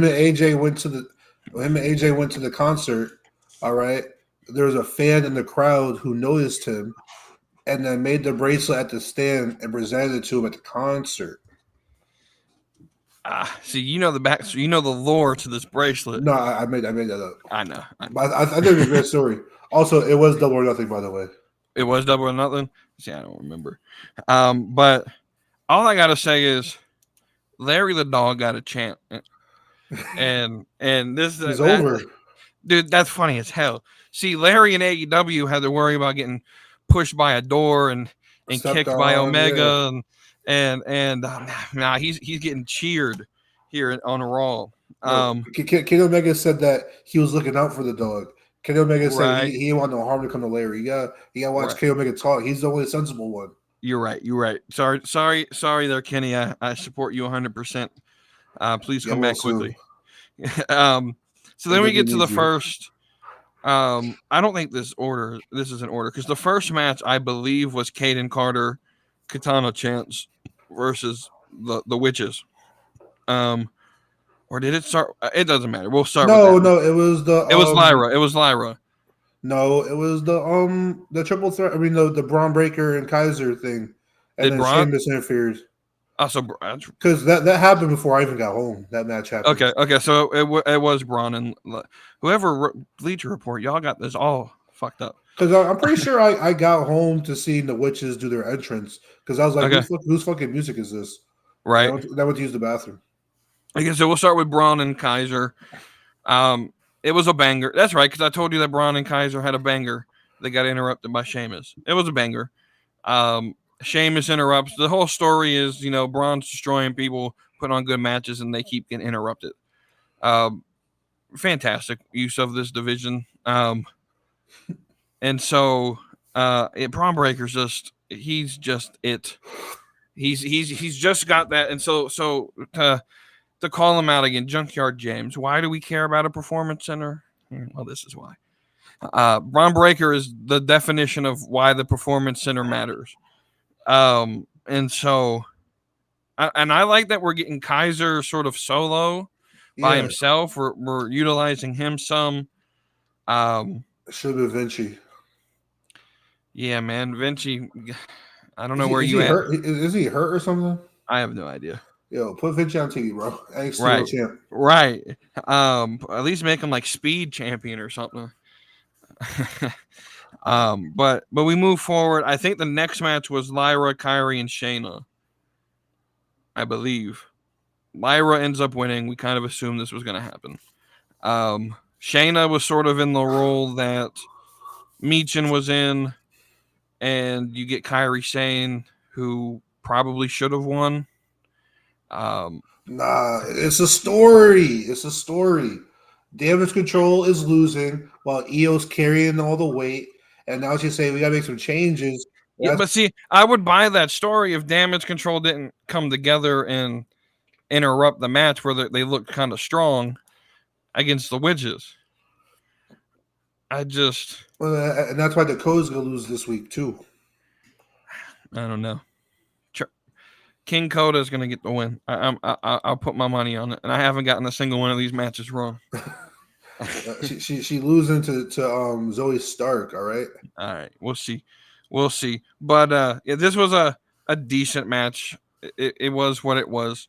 and AJ went to the concert. All right, there was a fan in the crowd who noticed him, and then made the bracelet at the stand and presented it to him at the concert. See, you know the lore to this bracelet. No, I made that up. I know. But I think it's a great story. Also, it was Double or Nothing, by the way. It was Double or Nothing? See, I don't remember. But all I gotta say is Larry the Dog got a chant. And this is over. Dude, that's funny as hell. See, Larry and AEW had to worry about getting pushed by a door and kicked by Omega, yeah. He's getting cheered here on Raw. Kenny Omega said that he was looking out for the dog. Kenny Omega said he didn't want no harm to come to Larry. You gotta watch Kenny Omega talk. He's the only sensible one. You're right. Sorry there, Kenny. I support you 100%. Please come back quickly. So then we get to the first. I don't think this is in order because the first match I believe was Caden Carter, Katana Chance versus the Witches. Or did it start? It doesn't matter. We'll start. No, with that. No. It was Lyra. It was Lyra. No, it was the triple threat. I mean the Braun Breaker and Kaiser thing, and then Sheamus interfered. Also, because that happened before I even got home. That match happened. Okay. So it was Bron and whoever Bleacher Report. Y'all got this all fucked up. Because I'm pretty sure I got home to see the Witches do their entrance. Because I was like, whose fucking music is this? Right. I went to use the bathroom. Okay, so we'll start with Braun and Kaiser. It was a banger. That's right, because I told you that Braun and Kaiser had a banger. They got interrupted by Sheamus. It was a banger. Sheamus interrupts. The whole story is, Braun's destroying people, putting on good matches, and they keep getting interrupted. Fantastic use of this division. And so Braun Breaker's he's just it. He's just got that. And so to call him out again, Junkyard James. Why do we care about a performance center? Well, this is why. Braun Breaker is the definition of why the performance center matters. And so, I like that we're getting Kaiser sort of solo by himself. We're utilizing him some. Should have been Vinci. Yeah, man, Vinci. I don't know where you at. Is he hurt or something? I have no idea. Yo, put Vinci on TV, bro. Right. At least make him like Speed Champion or something. But we move forward. I think the next match was Lyra, Kairi, and Shayna. I believe Lyra ends up winning. We kind of assumed this was going to happen. Shayna was sort of in the role that Michin was in, and you get Kairi Sane, who probably should have won. Nah, it's a story. Damage Control is losing while Io's carrying all the weight, and now she's saying we gotta make some changes Yeah, but see, I would buy that story if Damage Control didn't come together and interrupt the match where they looked kind of strong against the Witches. And that's why Dakota's gonna lose this week too. I don't know. King Coda is gonna get the win. I'll put my money on it, and I haven't gotten a single one of these matches wrong. she losing to Zoe Stark. All right, we'll see. But this was a decent match. It was what it was.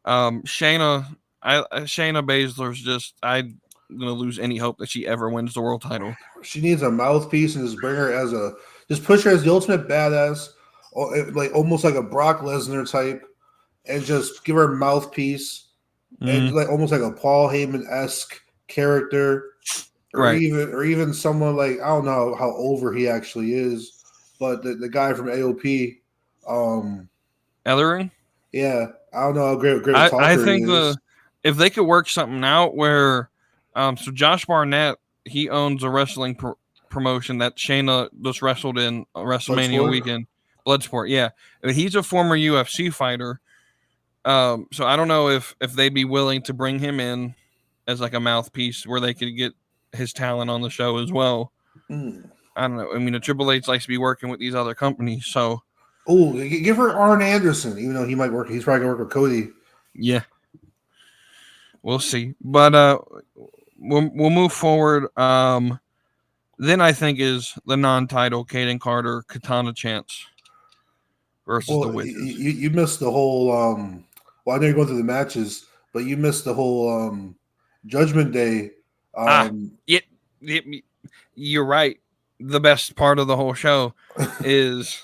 Shayna Baszler's just I'm gonna lose any hope that she ever wins the world title. She needs a mouthpiece and just bring her just push her as the ultimate badass, like almost like a Brock Lesnar type, and just give her a mouthpiece and like almost like a Paul Heyman-esque character, or even someone like, I don't know how over he actually is, but the guy from AOP, Ellering. Yeah, I don't know how great I think if they could work something out where, so Josh Barnett, he owns a wrestling promotion that Shayna just wrestled in WrestleMania weekend, Bloodsport. Yeah, he's a former UFC fighter. So I don't know if they'd be willing to bring him in as like a mouthpiece where they could get his talent on the show as well. I don't know. I mean, Triple H likes to be working with these other companies, so. Oh, give her Arn Anderson, even though he might work. He's probably gonna work with Cody. Yeah, we'll see. But we'll move forward. Then I think is the non-title Kaden Carter Katana Chance versus the Witches. You missed the whole. Well, I know you're going through the matches, but you missed the whole Judgment Day. You're right. The best part of the whole show is.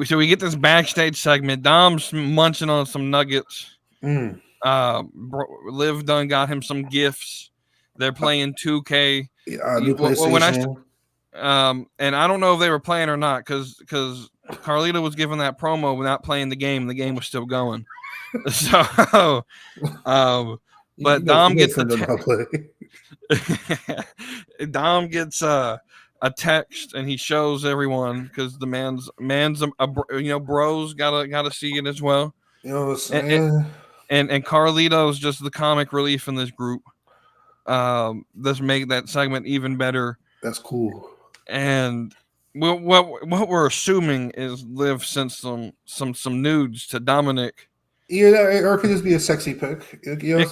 So we get this backstage segment. Dom's munching on some nuggets. Liv done got him some gifts. They're playing 2K. New PlayStation. And I don't know if they were playing or not because Carlita was giving that promo without playing the game. The game was still going. So, but Dom gets Dom gets a text and he shows everyone because the man's bros gotta see it as well. You know what I'm saying? And Carlito's just the comic relief in this group. Let's make that segment even better. That's cool. And what we're assuming is Liv sent some nudes to Dominic. Yeah, or it could just be a sexy pic. You know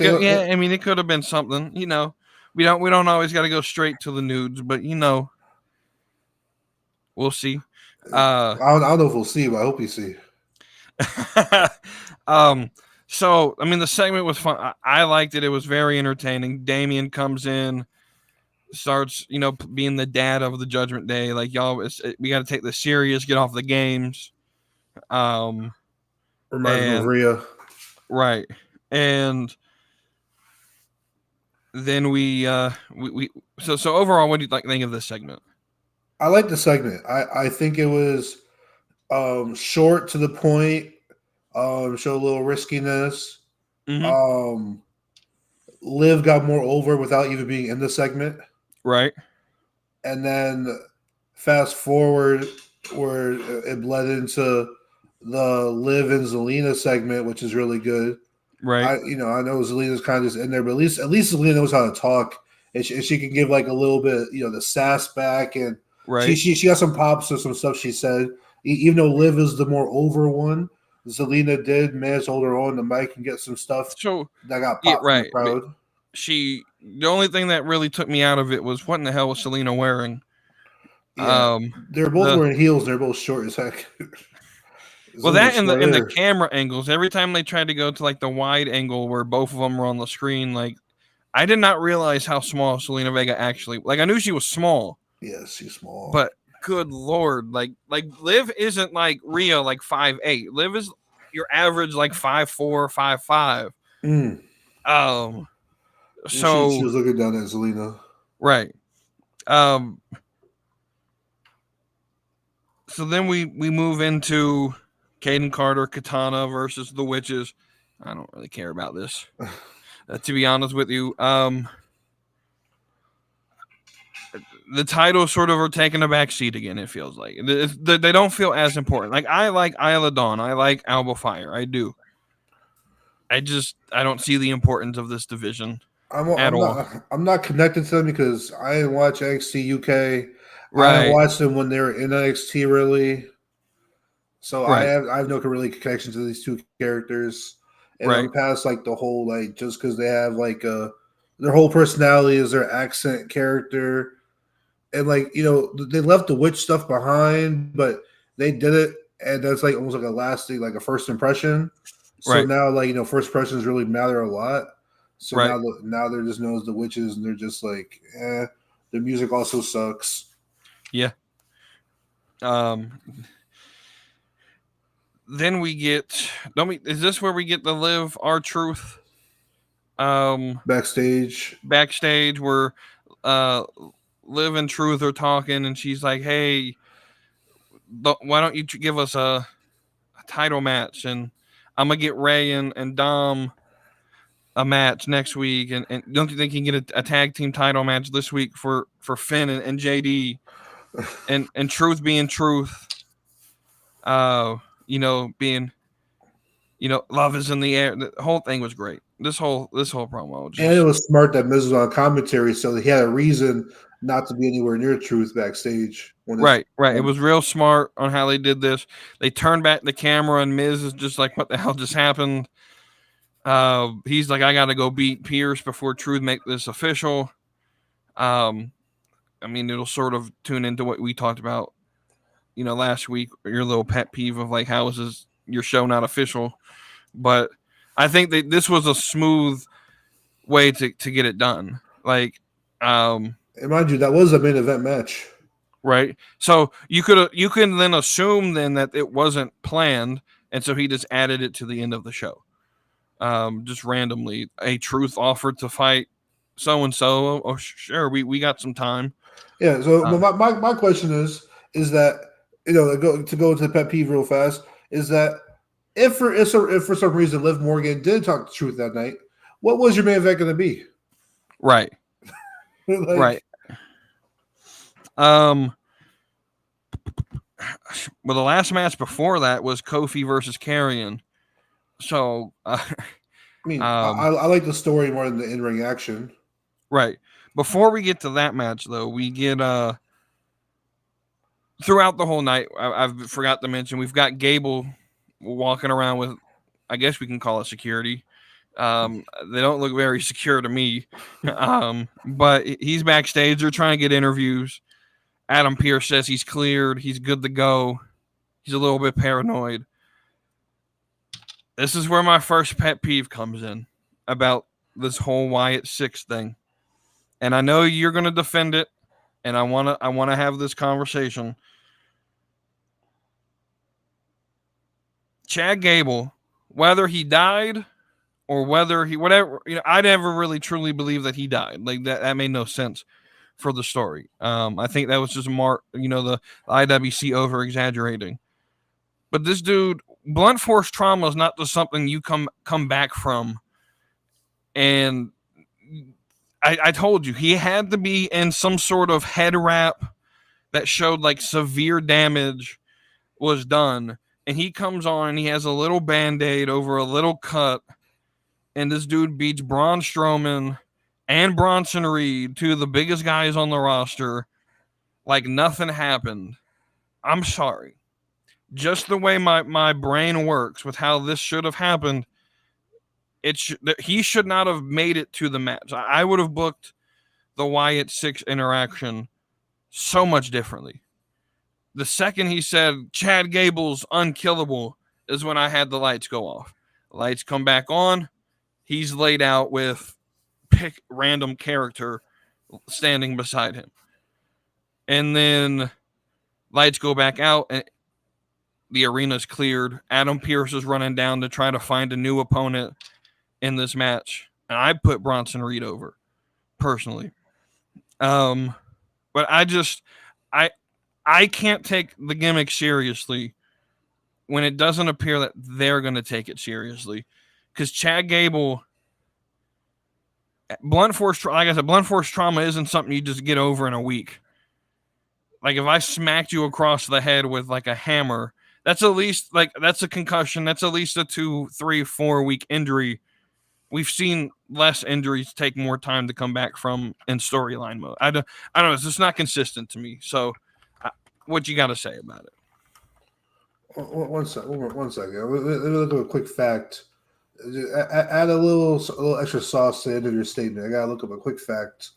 I mean, it could have been something. You know, we don't always got to go straight to the nudes, but we'll see. I don't know if we'll see, but I hope we see. So I mean, the segment was fun. I liked it. It was very entertaining. Damien comes in, starts being the dad of the Judgment Day. Like, y'all, we got to take this serious. Get off the games. Reminds me of Rhea. Right. And then we so overall, what do you think of this segment? I like the segment. I think it was short to the point. Show a little riskiness. Liv got more over without even being in the segment. Right. And then fast forward where it bled into the Liv and Zelina segment, which is really good. Right. I know Zelina's kind of just in there, but at least Zelina knows how to talk, and she can give like a little bit, the sass back, and right. She got some pops or some stuff she said. Even though Liv is the more over one, Zelina did manage to hold her on the mic and get some stuff that got popped from the crowd. The only thing that really took me out of it was what in the hell was Zelina wearing? Yeah, they're both wearing heels. They're both short as heck. Well, that in the camera angles, every time they tried to go to like the wide angle where both of them were on the screen, like I did not realize how small Zelina Vega actually. Like I knew she was small. Yes, she's small. But good Lord, like Liv isn't like Rhea, like 5'8". Liv is your average like 5'4", 5'5". So she was looking down at Zelina. Right. So then we move into Kaden Carter Katana versus the Witches. I don't really care about this, to be honest with you. the titles sort of are taking a back seat again. It feels like they don't feel as important. Like I like Isla Dawn, I like Alba Fire, I do. I don't see the importance of this division at all. I'm not connected to them because I didn't watch NXT UK. Right. I didn't watch them when they were in NXT really. So right. I have no really connection to these two characters. And right. I'm past like the whole like just because they have like their whole personality is their accent character. And like, you know, they left the witch stuff behind, but they did it, and that's like almost like a lasting, like a first impression. So right. now, like, you know, first impressions really matter a lot. So right. now they're just known as the witches, and they're just like, the music also sucks. Yeah. Then we get is this where we get the Liv R-Truth? Backstage where Liv and Truth are talking, and she's like, "Hey, why don't you give us a title match? And I'm gonna get Ray and Dom a match next week. And don't you think you can get a tag team title match this week for Finn and JD? And Truth being Truth, being, love is in the air. The whole thing was great. This whole promo. And it was smart that Miz was on commentary, so he had a reason not to be anywhere near Truth backstage. Right. It was real smart on how they did this. They turned back the camera, and Miz is just like, what the hell just happened? He's like, I got to go beat Pierce before Truth make this official. It'll sort of tune into what we talked about, last week, your little pet peeve of like, how is your show not official? But I think that this was a smooth way to get it done. Like, and mind you, that was a main event match. Right. So you can then assume then that it wasn't planned. And so he just added it to the end of the show. Just randomly, a Truth offered to fight so-and-so. Oh, sure. We got some time. Yeah. So my question is that, to go into the pet peeve real fast, is that if for some reason Liv Morgan did talk the Truth that night, what was your main event going to be? Right. Right. Well, the last match before that was Kofi versus Karrion. So, I like the story more than the in-ring action. Right. Before we get to that match, though, we get throughout the whole night. I've forgot to mention we've got Gable walking around with, I guess we can call it security. They don't look very secure to me, but he's backstage. They're trying to get interviews. Adam Pearce says he's cleared. He's good to go. He's a little bit paranoid. This is where my first pet peeve comes in about this whole Wyatt 6 thing. And I know you're going to defend it, and I want to have this conversation. Chad Gable, whether he died or whether he whatever, I never really truly believe that he died. Like that made no sense for the story. I think that was just the IWC over exaggerating. But this dude, blunt force trauma is not just something you come back from. And I told you, he had to be in some sort of head wrap that showed like severe damage was done. And he comes on and he has a little Band-Aid over a little cut. And this dude beats Braun Strowman and Bronson Reed, two of the biggest guys on the roster, like nothing happened. I'm sorry. Just the way my brain works with how this should have happened, he should not have made it to the match. I would have booked the Wyatt 6 interaction so much differently. The second he said Chad Gable's unkillable is when I had the lights go off. The lights come back on. He's laid out with pick random character standing beside him. And then lights go back out and the arena's cleared. Adam Pearce is running down to try to find a new opponent in this match. And I put Bronson Reed over, personally. But I can't take the gimmick seriously when it doesn't appear that they're going to take it seriously. Because Chad Gable, blunt force trauma isn't something you just get over in a week. like if I smacked you across the head with like a hammer, that's at least like that's a concussion. That's at least a 2, 3, 4 week injury. We've seen less injuries take more time to come back from in storyline mode. I don't know. It's just not consistent to me. So, what you got to say about it? One second. Let me look at a quick fact. Add a little extra sauce to the end of your statement. I gotta look up a quick fact.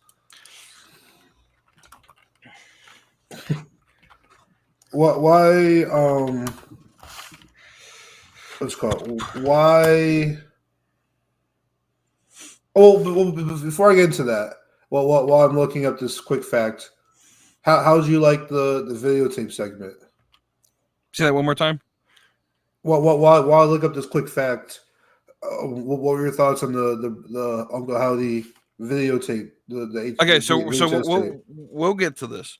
Why? What's it called? Why? Oh, before I get into that, while I'm looking up this quick fact, how did you like the videotape segment? Say that one more time. While I look up this quick fact, what were your thoughts on the Uncle Howdy videotape? Okay, so we'll get to this.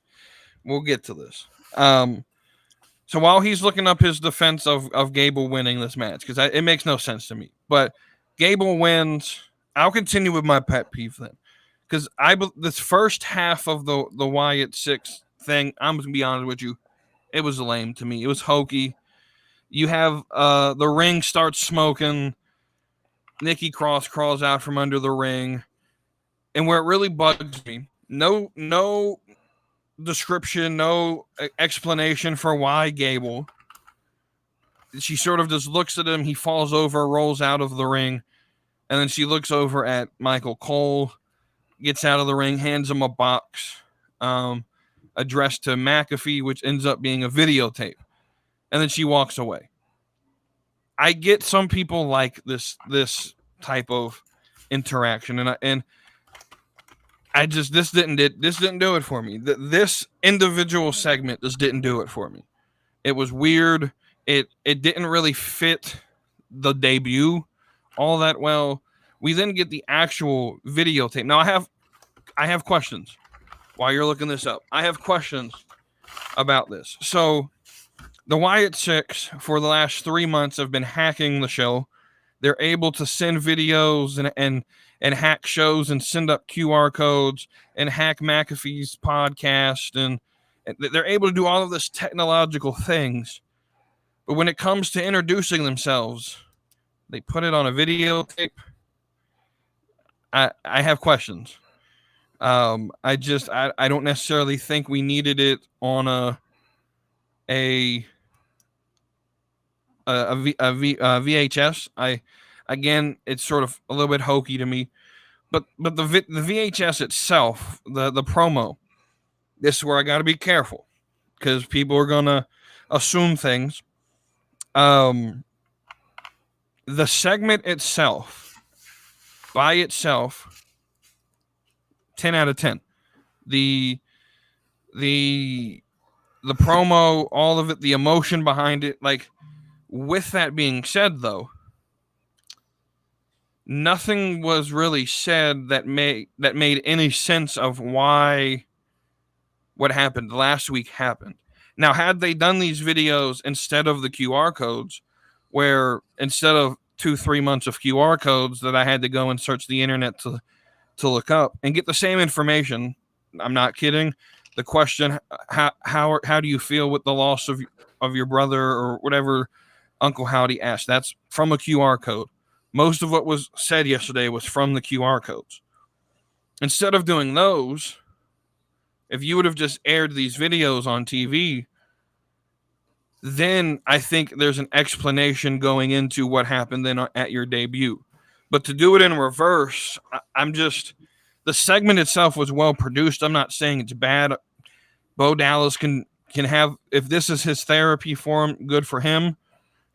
We'll get to this. So while he's looking up his defense of Gable winning this match, because it makes no sense to me, but Gable wins. I'll continue with my pet peeve then, because this first half of the Wyatt 6 thing, I'm gonna be honest with you, it was lame to me. It was hokey. You have the ring starts smoking. Nikki Cross crawls out from under the ring, and where it really bugs me, no description, no explanation for why Gable. She sort of just looks at him. He falls over, rolls out of the ring. And then she looks over at Michael Cole, gets out of the ring, hands him a box addressed to McAfee, which ends up being a videotape. And then she walks away. I get some people like this type of interaction, and I just this didn't do it for me. This individual segment just didn't do it for me. It was weird. It didn't really fit the debut all that well. We then get the actual videotape. Now I have questions while you're looking this up. I have questions about this. So the Wyatt 6 for the last 3 months have been hacking the show. They're able to send videos and hack shows and send up QR codes and hack McAfee's podcast, and they're able to do all of this technological things. But when it comes to introducing themselves, they put it on a videotape. I have questions. I don't necessarily think we needed it on a VHS. Again, it's sort of a little bit hokey to me, but the VHS itself, the promo, this is where I got to be careful because people are gonna assume things. The segment itself, by itself, 10 out of 10. The promo, all of it, the emotion behind it. Like, with that being said, though, nothing was really said that made any sense of why what happened last week happened. Now, had they done these videos instead of the QR codes, where instead of 2-3 months of QR codes that I had to go and search the internet to look up and get the same information, I'm not kidding. The question, how do you feel with the loss of your brother or whatever Uncle Howdy asked? That's from a QR code. Most of what was said yesterday was from the QR codes. Instead of doing those, if you would have just aired these videos on TV, then I think there's an explanation going into what happened then at your debut. But to do it in reverse, the segment itself was well produced. I'm not saying it's bad. Bo Dallas can have, if this is his therapy for him, good for him.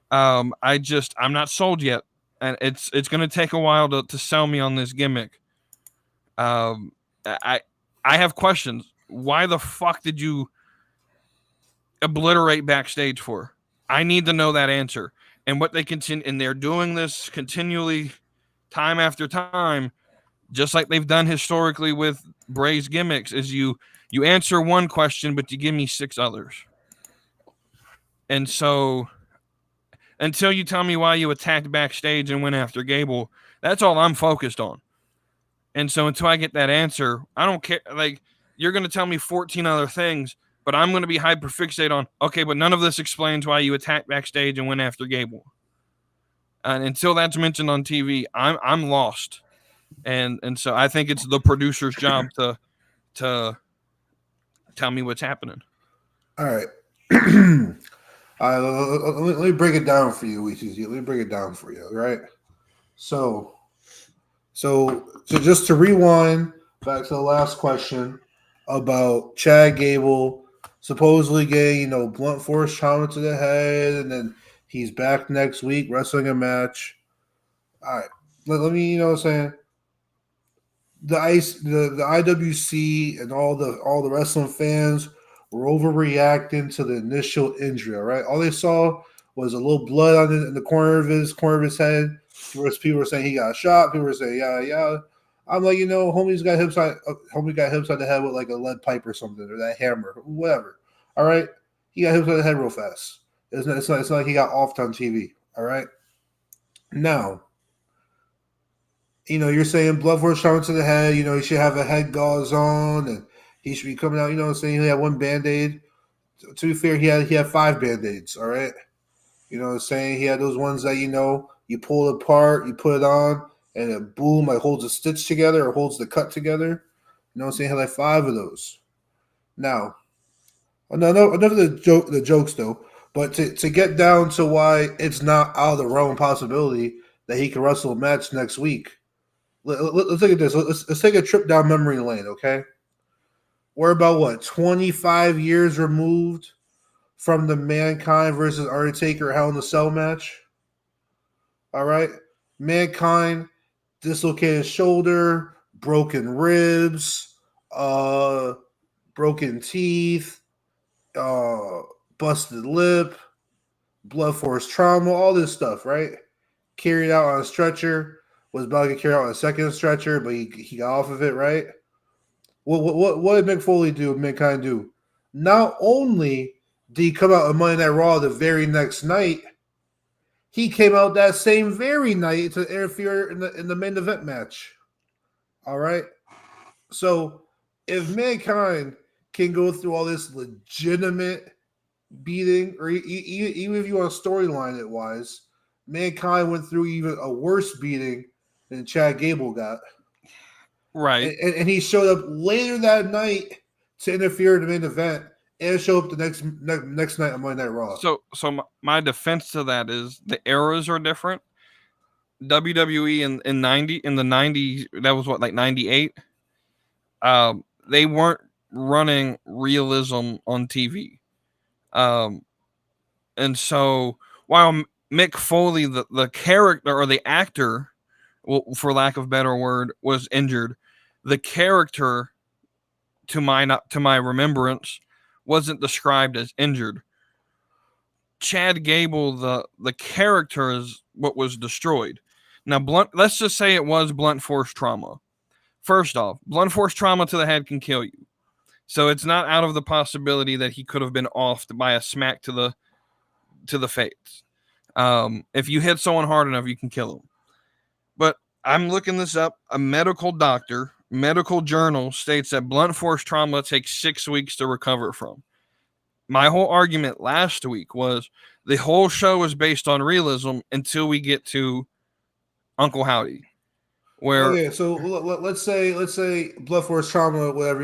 I'm not sold yet. And it's going to take a while to sell me on this gimmick. I have questions. Why the fuck did you obliterate backstage for? I need to know that answer. And what they continue, and they're doing this continually, time after time, just like they've done historically with Bray's gimmicks, is you answer one question, but you give me 6 others. And so until you tell me why you attacked backstage and went after Gable, that's all I'm focused on. And so until I get that answer, I don't care. Like, you're going to tell me 14 other things, But I'm going to be hyperfixated on, okay, but none of this explains why you attacked backstage and went after Gable. And until that's mentioned on TV, I'm lost. And so I think it's the producer's job to tell me what's happening. All right. Let me break it down for you, Let me break it down for you, all right? So just to rewind back to the last question about Chad Gable supposedly getting, blunt force trauma to the head, and then he's back next week wrestling a match. All right. Let me, what I'm saying? The IWC and all the wrestling fans were overreacting to the initial injury. All right, all they saw was a little blood in the corner of his head. Whereas people were saying he got shot. People were saying yeah. I'm like, homie got hit upside the head with like a lead pipe or something, or that hammer, whatever. All right, he got hit upside the head real fast. It's not like he got offed on TV. All right, now. You're saying blood force trauma to the head. He should have a head gauze on, and he should be coming out. Saying he had one Band-Aid. To be fair, he had 5 Band-Aids. All right. Saying he had those ones that you pull it apart, you put it on, and it boom, like holds the stitch together or holds the cut together. Saying he had like 5 of those. Now, enough of the jokes though. But to get down to why it's not out of the realm of possibility that he can wrestle a match next week. Let's look at this. Let's take a trip down memory lane, okay? We're about 25 years removed from the Mankind versus Undertaker Hell in a Cell match. All right, Mankind dislocated shoulder, broken ribs, broken teeth, busted lip, blood force trauma, all this stuff, right? Carried out on a stretcher. Was about to get carried out on a second stretcher, but he got off of it, right? What did Mick Foley do? Mankind do? Not only did he come out on Monday Night Raw the very next night, he came out that same very night to interfere in the main event match. All right? So if Mankind can go through all this legitimate beating, or even if you want to storyline it wise, Mankind went through even a worse beating than Chad Gable got. Right. And he showed up later that night to interfere in the main event and show up the next night on Monday Night Raw. So my defense to that is the eras are different. WWE in the 90s, that was like 98. They weren't running realism on TV. And so while Mick Foley, the character or the actor, well, for lack of a better word, was injured, the character, to my remembrance, wasn't described as injured. Chad Gable, the character, is what was destroyed. Now, let's just say it was blunt force trauma. First off, blunt force trauma to the head can kill you. So it's not out of the possibility that he could have been offed by a smack to the face. If you hit someone hard enough, you can kill them. But I'm looking this up. A medical journal states that blunt force trauma takes 6 weeks to recover from. My whole argument last week was the whole show is based on realism until we get to Uncle Howdy. Where so let's say blunt force trauma, whatever,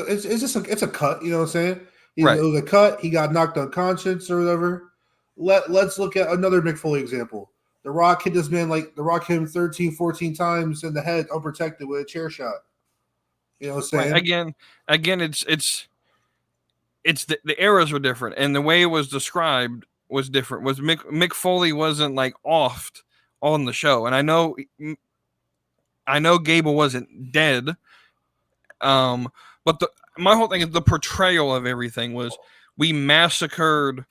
it's just it's a cut, you know what I'm saying? Right. It was a cut, he got knocked unconscious or whatever. Let's look at another Mick Foley example. The Rock hit this man, The Rock hit him 13, 14 times in the head, unprotected with a chair shot. You know what I'm saying? Right. Again, it's the eras were different, and the way it was described was different. Was Mick Foley wasn't offed on the show, and I know Gable wasn't dead, but my whole thing is the portrayal of everything was we massacred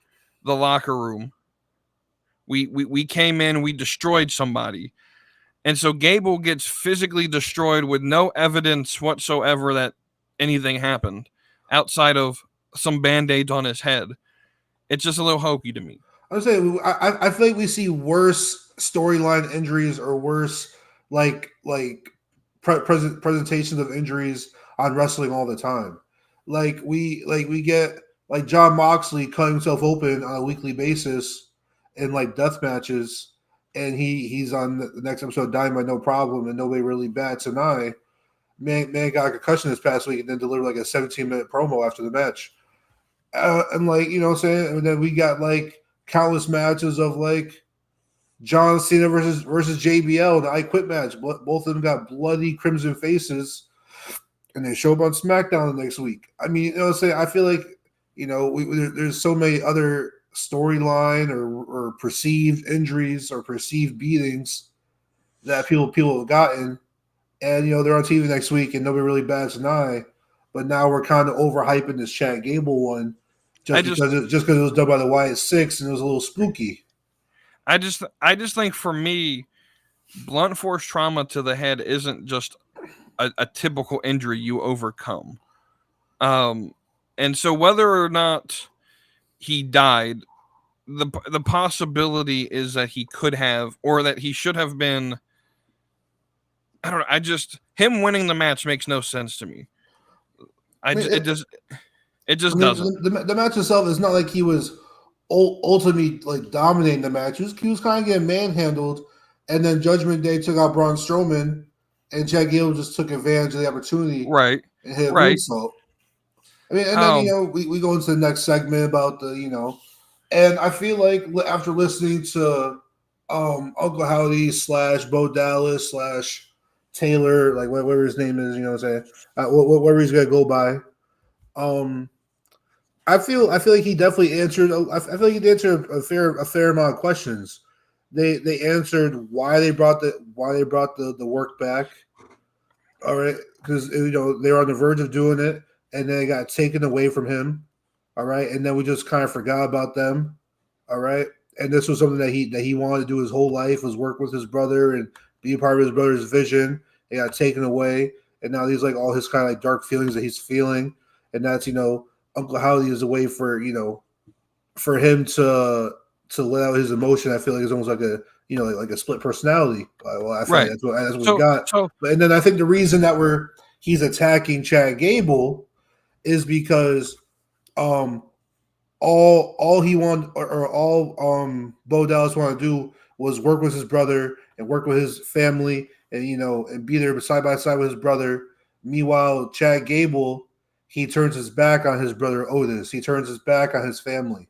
the locker room. We came in, we destroyed somebody. And so Gable gets physically destroyed with no evidence whatsoever that anything happened outside of some Band-Aids on his head. It's just a little hokey to me. I'm saying I feel like we see worse storyline injuries or worse presentations of injuries on wrestling all the time. We get like John Moxley cutting himself open on a weekly basis in like death matches, and he's on the next episode of Dynamite no problem, and nobody really bats an eye. Man got a concussion this past week and then delivered like a 17-minute promo after the match. And like, you know what I'm saying? And then we got like countless matches of like John Cena versus JBL, the I Quit match. Both of them got bloody crimson faces, and they show up on SmackDown the next week. I mean, you know what I'm saying? I feel like, you know, there's so many other storyline or perceived injuries or perceived beatings that people have gotten, and you know they're on TV next week and nobody really bats an eye. But now we're kind of overhyping this Chad Gable one because it was done by the Wyatt Six and it was a little spooky. I just think for me, blunt force trauma to the head isn't just a typical injury you overcome. And so whether or not he died, the possibility is that he could have, or that he should have been. I don't know. Him winning the match makes no sense to me. It just doesn't. The match itself is not like he was ultimately like dominating the match. He was kind of getting manhandled, and then Judgment Day took out Braun Strowman, and Chad Gable just took advantage of the opportunity, right? And hit a moonsault. I mean, and then you know we go into the next segment about the and I feel like after listening to Uncle Howdy / Bo Dallas / Taylor, like whatever his name is, you know what I'm saying, whatever he's gonna go by. I feel like he definitely answered. I feel like he answered a fair amount of questions. They answered why they brought the work back. All right, because they were on the verge of doing it, and then it got taken away from him. All right, and then we just kind of forgot about them. All right, and this was something that he wanted to do his whole life, was work with his brother and be a part of his brother's vision. It got taken away, and now these like all his kind of like dark feelings that he's feeling, and that's Uncle Howdy is a way for for him to let out his emotion. I feel like it's almost like a like a split personality. Well, I feel like that's what we got. And then I think the reason that he's attacking Chad Gable is because all he wanted or all Bo Dallas wanted to do was work with his brother and work with his family and and be there side by side with his brother. Meanwhile, Chad Gable, he turns his back on his brother Otis. He turns his back on his family.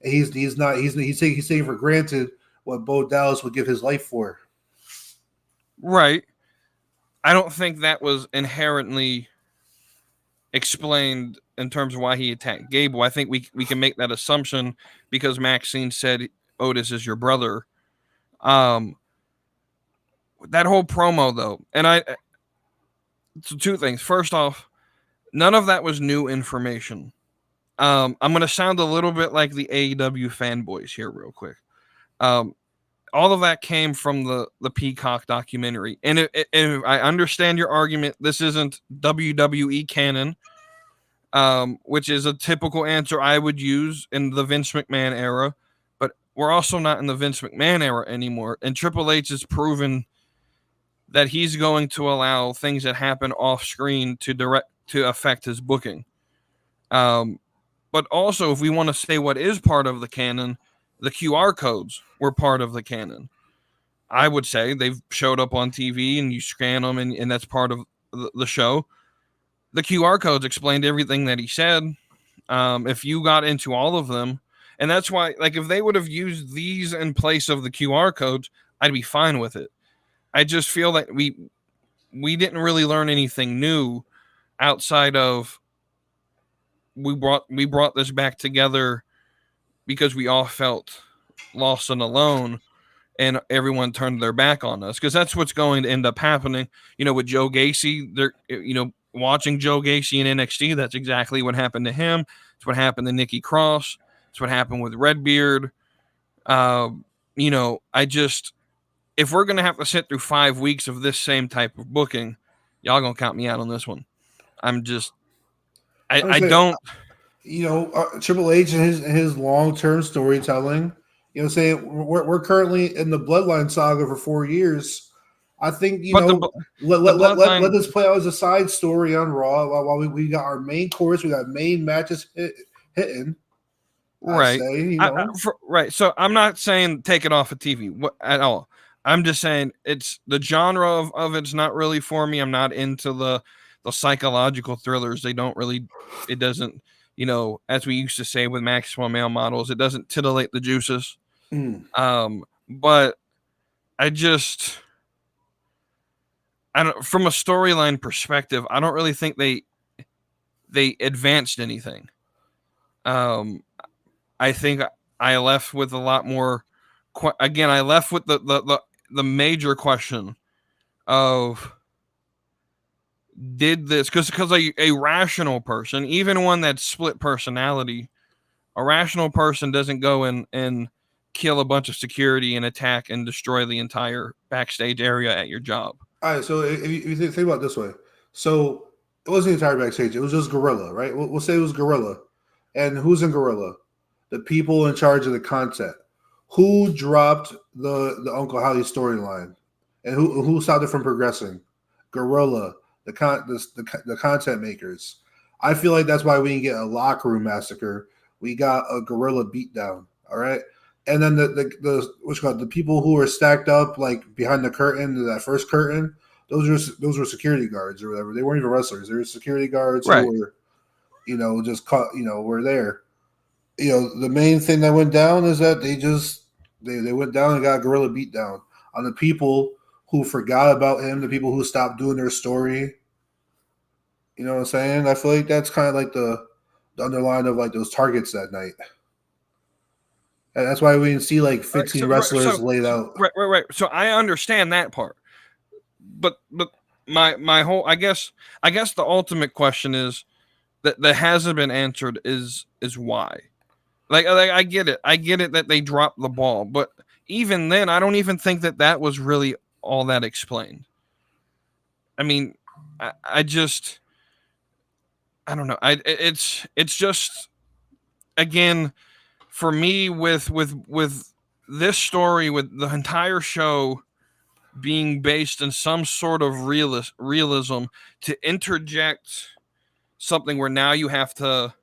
And he's taking for granted what Bo Dallas would give his life for. Right. I don't think that was inherently explained in terms of why he attacked Gable. I think we can make that assumption because Maxine said Otis is your brother. That whole promo though, and so two things. First off, none of that was new information. I'm going to sound a little bit like the AEW fanboys here real quick. All of that came from the Peacock documentary. And I understand your argument. This isn't WWE canon, which is a typical answer I would use in the Vince McMahon era. But we're also not in the Vince McMahon era anymore. And Triple H has proven that he's going to allow things that happen off screen to affect his booking. But also, if we want to say what is part of the canon, the QR codes were part of the canon. I would say they've showed up on TV and you scan them and that's part of the show. The QR codes explained everything that he said. If you got into all of them, and that's why, like, if they would have used these in place of the QR codes, I'd be fine with it. I just feel that we didn't really learn anything new outside of we brought this back together because we all felt lost and alone and everyone turned their back on us, because that's what's going to end up happening. With Joe Gacy, they're watching Joe Gacy in NXT, that's exactly what happened to him. It's what happened to Nikki Cross. It's what happened with Redbeard. If we're going to have to sit through 5 weeks of this same type of booking, y'all going to count me out on this one. I don't. Triple H and his long-term storytelling, saying we're currently in the Bloodline saga for 4 years. I think, let this play out as a side story on Raw while we got our main course, we got main matches hitting. Right. Say, right. So I'm not saying take it off of TV at all. I'm just saying it's the genre of it's not really for me. I'm not into the psychological thrillers. They don't really, it doesn't, as we used to say with Maximum Male Models, it doesn't titillate the juices. But I don't, from a storyline perspective, I don't really think they advanced anything. I think I left with a lot more. Again, I left with the major question of, did this, because a rational person, even one that's split personality, a rational person doesn't go and kill a bunch of security and attack and destroy the entire backstage area at your job. All right, so if you think about it this way, so it wasn't the entire backstage, it was just Gorilla, right? We'll say it was Gorilla. And who's in Gorilla? The people in charge of the content. Who dropped the Uncle Holly storyline? And who stopped it from progressing? Gorilla, the content makers. I feel like that's why we didn't get a locker room massacre. We got a Gorilla beatdown, all right? And then the people who were stacked up like behind the curtain, that first curtain, those were security guards or whatever. They weren't even wrestlers. They were security guards who were, just caught, were there. The main thing that went down is that they went down and got a Gorilla beat down on the people who forgot about him, the people who stopped doing their story. You know what I'm saying? I feel like that's kind of like the underline of like those targets that night. And that's why we didn't see like 15 wrestlers laid out. Right. So I understand that part. But my whole, I guess the ultimate question is that hasn't been answered is why. Like I get it. I get it that they dropped the ball, but even then, I don't even think that was really all that explained. I mean, I don't know. It's just, again, for me with this story, with the entire show being based in some sort of realism, to interject something where now you have to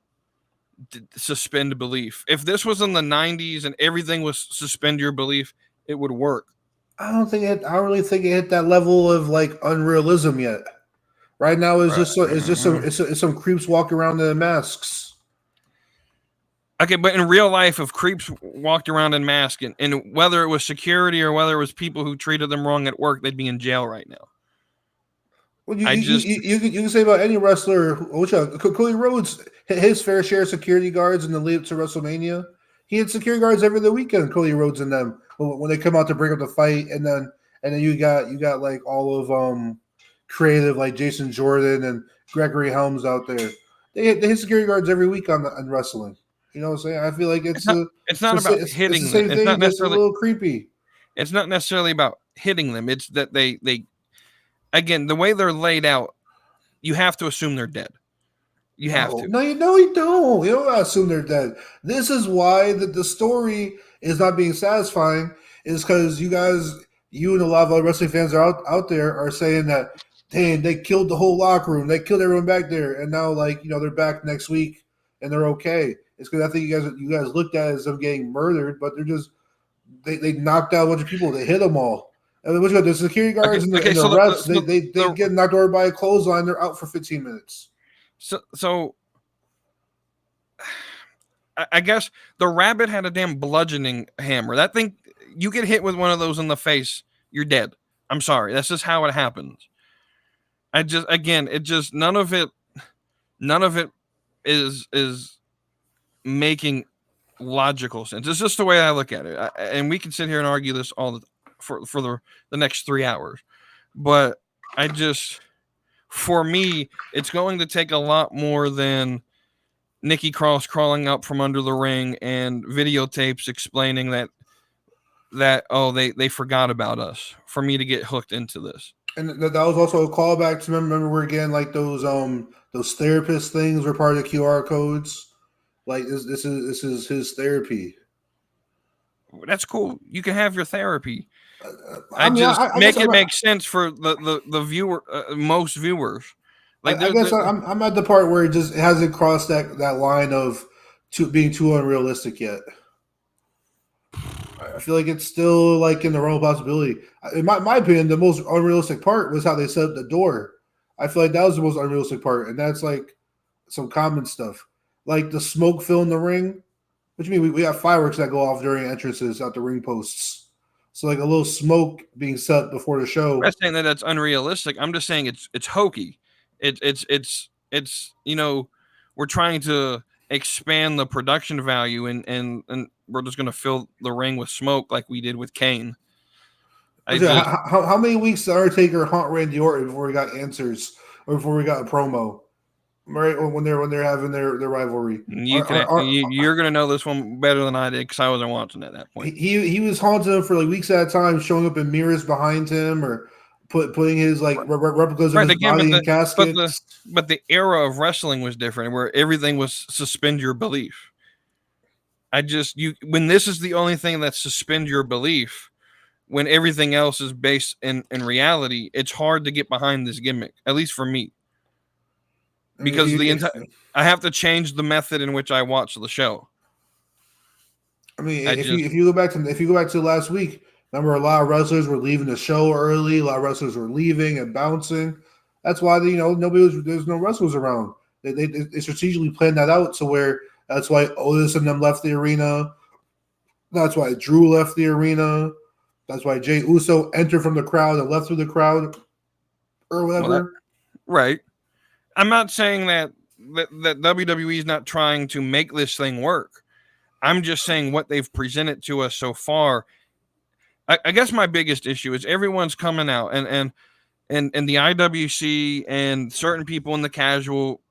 suspend belief. If this was in the 90s and everything was suspend your belief, it would work. I don't really think it hit that level of like unrealism yet. Right now, it's some creeps walking around in masks. Okay, but in real life, if creeps walked around in masks, and whether it was security or whether it was people who treated them wrong at work, they'd be in jail right now. Well, you can say about any wrestler. Cody Rhodes, his fair share of security guards in the lead up to WrestleMania. He had security guards every other weekend. Cody Rhodes and them when they come out to bring up the fight, and then you got like all of creative like Jason Jordan and Gregory Helms out there. They hit security guards every week on wrestling. You know what I'm saying? I feel like it's not about hitting them. It's not necessarily a little creepy. It's not necessarily about hitting them. It's that they again, the way they're laid out, you have to assume they're dead. You have to. No, you don't. You don't assume they're dead. This is why the story is not being satisfying, is because you and a lot of other wrestling fans are out there are saying that, dang, they killed the whole locker room. They killed everyone back there. And now, like, they're back next week and they're okay. It's because I think you guys looked at it as them getting murdered, but they're just, they knocked out a bunch of people. They hit them all. I mean, the security guards and the refs, they get knocked over by a clothesline. They're out for 15 minutes. So I guess the Rabbit had a damn bludgeoning hammer. That thing, you get hit with one of those in the face, you're dead. I'm sorry. That's just how it happens. None of it is making logical sense. It's just the way I look at it. And we can sit here and argue this for the next 3 hours. But for me, it's going to take a lot more than Nikki Cross crawling up from under the ring and videotapes explaining that they forgot about us for me to get hooked into this. And that was also a callback to remember we're getting like those therapist things were part of the QR codes. Like this is his therapy. That's cool. You can have your therapy. Make sense for the viewer, most viewers. Like I guess I'm at the part where it hasn't crossed that line of being too unrealistic yet. I feel like it's still like in the realm of possibility. In my opinion, the most unrealistic part was how they set up the door. I feel like that was the most unrealistic part, and that's like some common stuff, like the smoke filling the ring. Which means we have fireworks that go off during entrances at the ring posts. So like a little smoke being set before the show. I'm not saying that that's unrealistic. I'm just saying it's hokey. It's we're trying to expand the production value and we're just gonna fill the ring with smoke like we did with Kane. How many weeks did Undertaker haunt Randy Orton before we got answers or before we got a promo? Right when they're having their rivalry, you're gonna know this one better than I did because I wasn't watching at that point. He was haunting him for like weeks at a time, showing up in mirrors behind him or putting his like replicas of his body in caskets. But the era of wrestling was different, where everything was suspend your belief. When this is the only thing that suspend your belief, when everything else is based in reality, it's hard to get behind this gimmick, at least for me. Because I have to change the method in which I watch the show. I mean, if you go back to last week, remember a lot of wrestlers were leaving the show early. A lot of wrestlers were leaving and bouncing. That's why there's no wrestlers around. They strategically planned that out to where that's why Otis and them left the arena. That's why Drew left the arena. That's why Jey Uso entered from the crowd and left through the crowd or whatever. Right. I'm not saying that WWE is not trying to make this thing work. I'm just saying what they've presented to us so far. I guess my biggest issue is everyone's coming out and the IWC and certain people in the casual,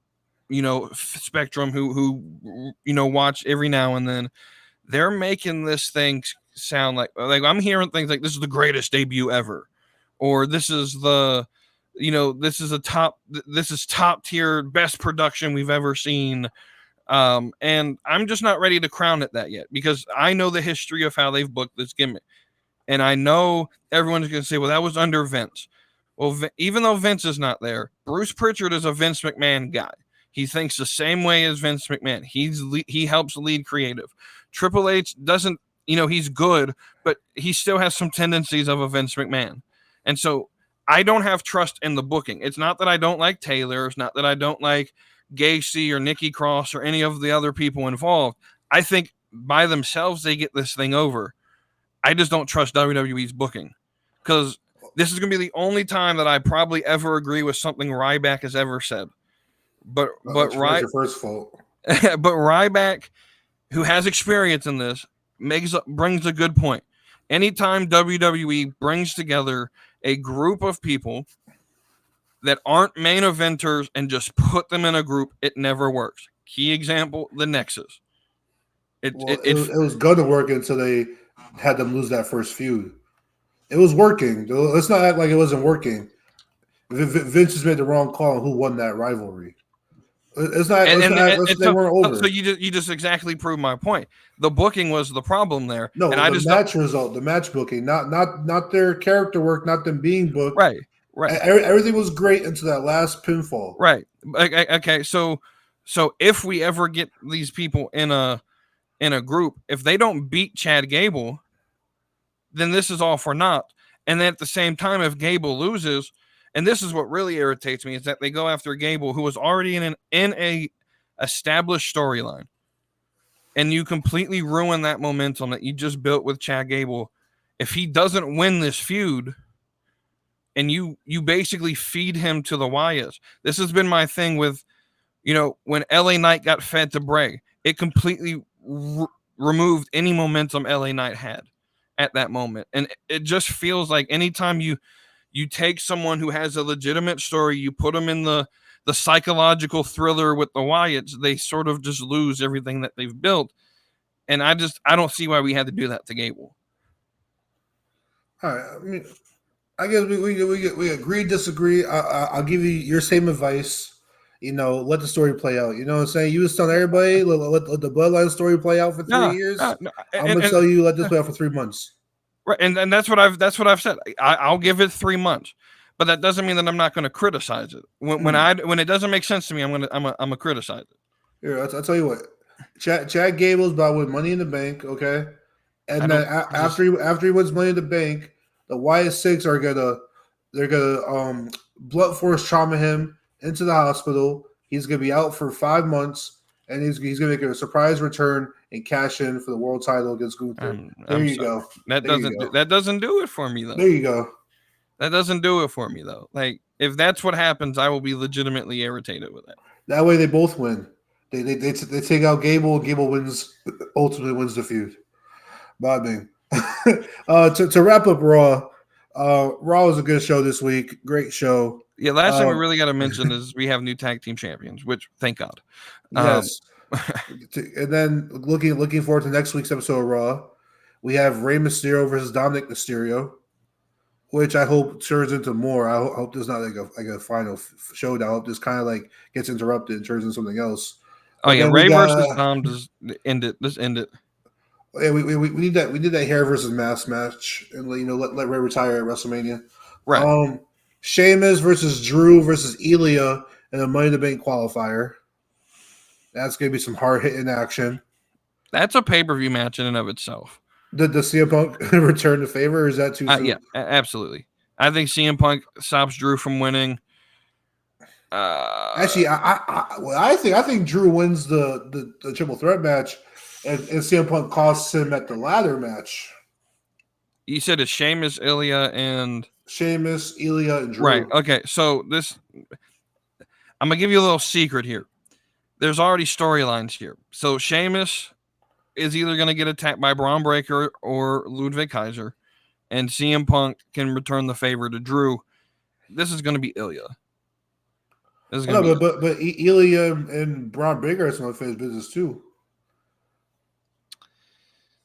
spectrum who watch every now and then, they're making this thing sound like I'm hearing things like this is the greatest debut ever, or this is this is top tier best production we've ever seen. And I'm just not ready to crown it that yet because I know the history of how they've booked this gimmick. And I know everyone's going to say, well, that was under Vince. Well, even though Vince is not there, Bruce Pritchard is a Vince McMahon guy. He thinks the same way as Vince McMahon. He helps lead creative. Triple H doesn't, he's good, but he still has some tendencies of a Vince McMahon. And so I don't have trust in the booking. It's not that I don't like Taylor. It's not that I don't like Gacy or Nikki Cross or any of the other people involved. I think by themselves, they get this thing over. I just don't trust WWE's booking because this is going to be the only time that I probably ever agree with something Ryback has ever said. But your first fault. But Ryback, who has experience in this, brings a good point. Anytime WWE brings together a group of people that aren't main eventers and just put them in a group, it never works. Key example, the Nexus. It was going to work until they had them lose that first feud. It was working. Let's not act like it wasn't working. Vince has made the wrong call on who won that rivalry. It's not. They weren't over. So you just exactly proved my point. The booking was the problem there. No, and the match booking, not their character work, not them being booked. Right. Everything was great until that last pinfall. Right. Okay. So if we ever get these people in a group, if they don't beat Chad Gable, then this is all for naught. And then at the same time, if Gable loses. And this is what really irritates me is that they go after Gable, who was already in a established storyline, and you completely ruin that momentum that you just built with Chad Gable. If he doesn't win this feud, and you basically feed him to the Wyatts. This has been my thing with, when LA Knight got fed to Bray, it completely removed any momentum LA Knight had at that moment, and it just feels like anytime you take someone who has a legitimate story, you put them in the psychological thriller with the Wyatts, they sort of just lose everything that they've built. And I don't see why we had to do that to Gable. All right. I mean, I guess we agree, disagree. I'll give you your same advice. Let the story play out. You know what I'm saying? You was telling everybody, let the Bloodline story play out for 3 years. I'm going to tell you, let this play out for 3 months. Right, and that's what I've said. I'll give it 3 months, but that doesn't mean that I'm not going to criticize it. When it doesn't make sense to me, I'm gonna criticize it. Here, I'll tell you what. Chad Gable's about to win Money in the Bank, okay? And then after he wins Money in the Bank, the Wyatt Six are gonna blunt force trauma him into the hospital. He's gonna be out for 5 months, and he's gonna make a surprise return and cash in for the world title against Gunther. There you go. That doesn't do it for me though. There you go. That doesn't do it for me though. Like if that's what happens, I will be legitimately irritated with it. That way they both win. They take out Gable, and Gable ultimately wins the feud. Bada bing. To wrap up Raw, Raw was a good show this week. Great show. Yeah, last thing we really got to mention is we have new tag team champions, which thank God. Yes. And then looking forward to next week's episode of Raw, we have Rey Mysterio versus Dominic Mysterio, which I hope turns into more. I hope there's not like a final showdown. I hope this kind of like gets interrupted and turns into something else. Oh yeah, Rey versus Dom. Just end it. Just end it. Yeah, we need that. We need that hair versus mask match, and let Rey retire at WrestleMania. Right. Sheamus versus Drew versus Ilya in a Money in the Bank qualifier. That's gonna be some hard hitting action. That's a pay-per-view match in and of itself. Did the CM Punk return the favor, or is that too soon? Yeah, absolutely. I think CM Punk stops Drew from winning. Actually, I think Drew wins the triple threat match, and CM Punk costs him at the ladder match. You said it's Sheamus, Ilya, and Drew. Right. Okay. So I'm gonna give you a little secret here. There's already storylines here. So Sheamus is either gonna get attacked by Braun Breaker or Ludwig Kaiser, and CM Punk can return the favor to Drew. This is gonna be Ilya. But Ilya and Braun Breaker are some unfinished business too.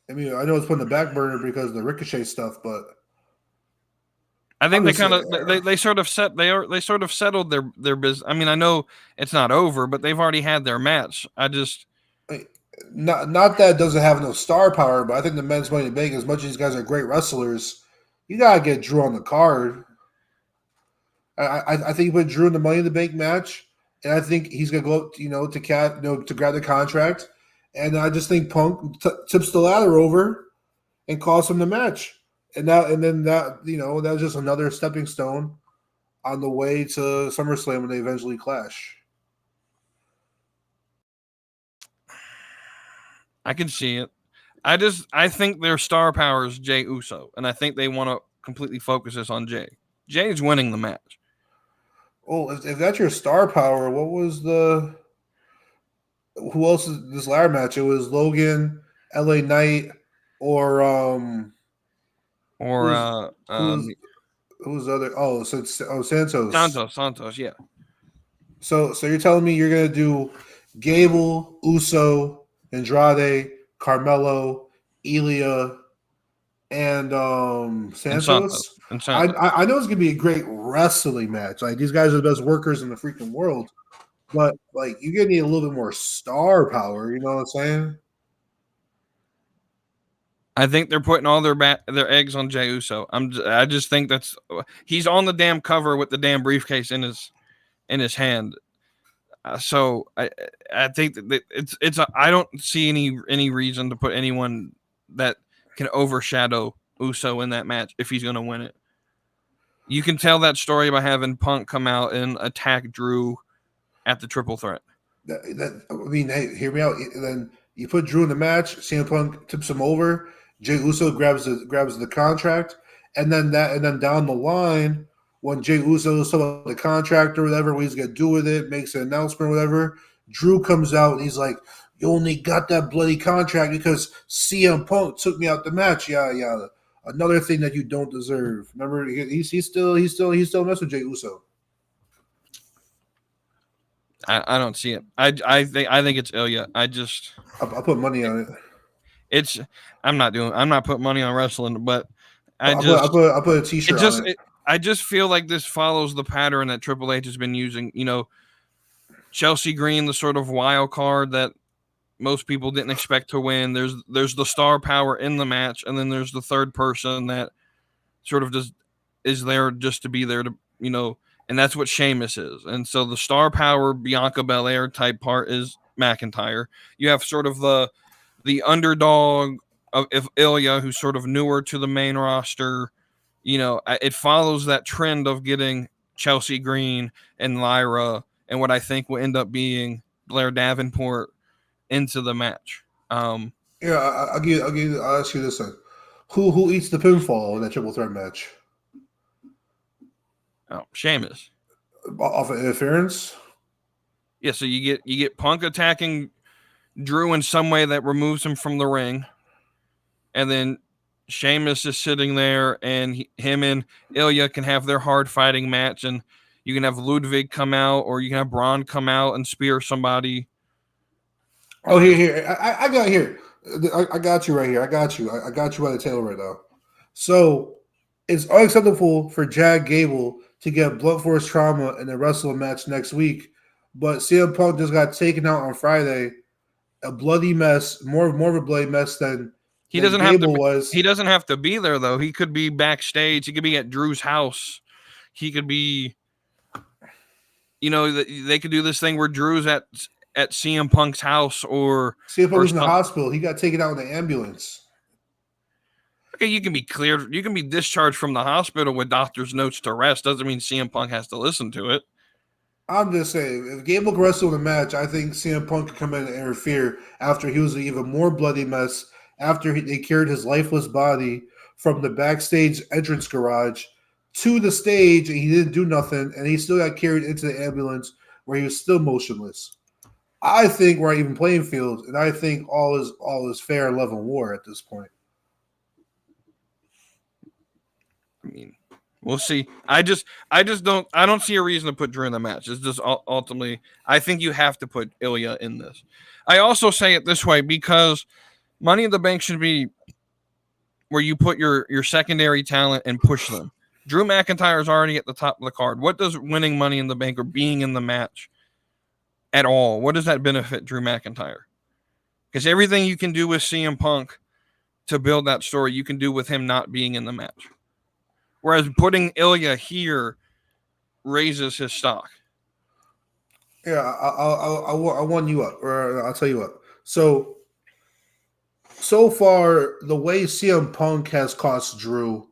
I mean, I know it's put in the back burner because of the Ricochet stuff, but I think they sort of settled their business. I mean, I know it's not over, but they've already had their match. Not that it doesn't have no star power, but I think the men's Money in the Bank, as much as these guys are great wrestlers, you gotta get Drew on the card. I think you put Drew in the Money in the Bank match, and I think he's gonna go up, to grab the contract. And I just think Punk tips the ladder over and costs him the match. And then that was just another stepping stone on the way to SummerSlam when they eventually clash. I can see it. I think their star power is Jey Uso, and I think they want to completely focus this on Jey. Jey's winning the match. Oh, if that's your star power, who else is this ladder match? It was Logan, LA Knight, or who's the other? Oh, so it's Santos. Santos, yeah. So you're telling me you're gonna do Gable, Uso, Andrade, Carmelo, Ilya, and Santos? And Santos. I know it's gonna be a great wrestling match. Like these guys are the best workers in the freaking world. But like you're gonna need a little bit more star power, you know what I'm saying? I think they're putting all their eggs on Jey Uso. I just think he's on the damn cover with the damn briefcase in his hand. So I think that I don't see any reason to put anyone that can overshadow Uso in that match if he's gonna win it. You can tell that story by having Punk come out and attack Drew at the triple threat. Hey, hear me out. Then you put Drew in the match. CM Punk tips him over. Jey Uso grabs the contract, and then down the line, when Jey Uso is talking about the contract or whatever, what he's gonna do with it, makes an announcement or whatever. Drew comes out and he's like, "You only got that bloody contract because CM Punk took me out the match." Yeah. Another thing that you don't deserve. Remember, he's still messing with Jey Uso. I don't see it. I think it's Ilya. I'll put money on it. I'm not putting money on wrestling, but I'll put a t-shirt on it. I just feel like this follows the pattern that Triple H has been using. Chelsea Green, the sort of wild card that most people didn't expect to win. There's the star power in the match, and then there's the third person that sort of just is there just to be there to, and that's what Sheamus is. And so the star power Bianca Belair type part is McIntyre. You have sort of the underdog of Ilya, who's sort of newer to the main roster. You know, it follows that trend of getting Chelsea Green and Lyra and what I think will end up being Blair Davenport into the match. I'll ask you this then. Who eats the pinfall in that triple threat match? Oh, Sheamus. Off of interference? Yeah, so you get Punk attacking Drew in some way that removes him from the ring. And then Sheamus is sitting there, and him and Ilya can have their hard fighting match, and you can have Ludwig come out, or you can have Bron come out and spear somebody. Oh, here. I got here. I got you right here. I got you by the tail right now. So it's unacceptable for Gable to get blunt force trauma in a wrestling match next week, but CM Punk just got taken out on Friday. A bloody mess, more of a bloody mess than He doesn't have to be there, though. He could be backstage. He could be at Drew's house. He could be, they could do this thing where Drew's at CM Punk's house, or CM Punk was in the hospital. He got taken out in the ambulance. Okay, you can be cleared. You can be discharged from the hospital with doctor's notes to rest. Doesn't mean CM Punk has to listen to it. I'm just saying, if Gable can wrestle in a match, I think CM Punk could come in and interfere after he was an even more bloody mess. After they carried his lifeless body from the backstage entrance garage to the stage, and he didn't do nothing, and he still got carried into the ambulance where he was still motionless. I think we're at even playing field, and I think all is fair and love and war at this point. I mean, we'll see. I don't see a reason to put Drew in the match. It's just ultimately, I think you have to put Ilya in this. I also say it this way because Money in the Bank should be where you put your secondary talent and push them. Drew McIntyre is already at the top of the card. What does winning Money in the Bank or being in the match at all, what does that benefit Drew McIntyre? Because everything you can do with CM Punk to build that story, you can do with him not being in the match. Whereas putting Ilya here raises his stock. Yeah, I won you up, or I'll tell you what. So far, the way CM Punk has cost Drew,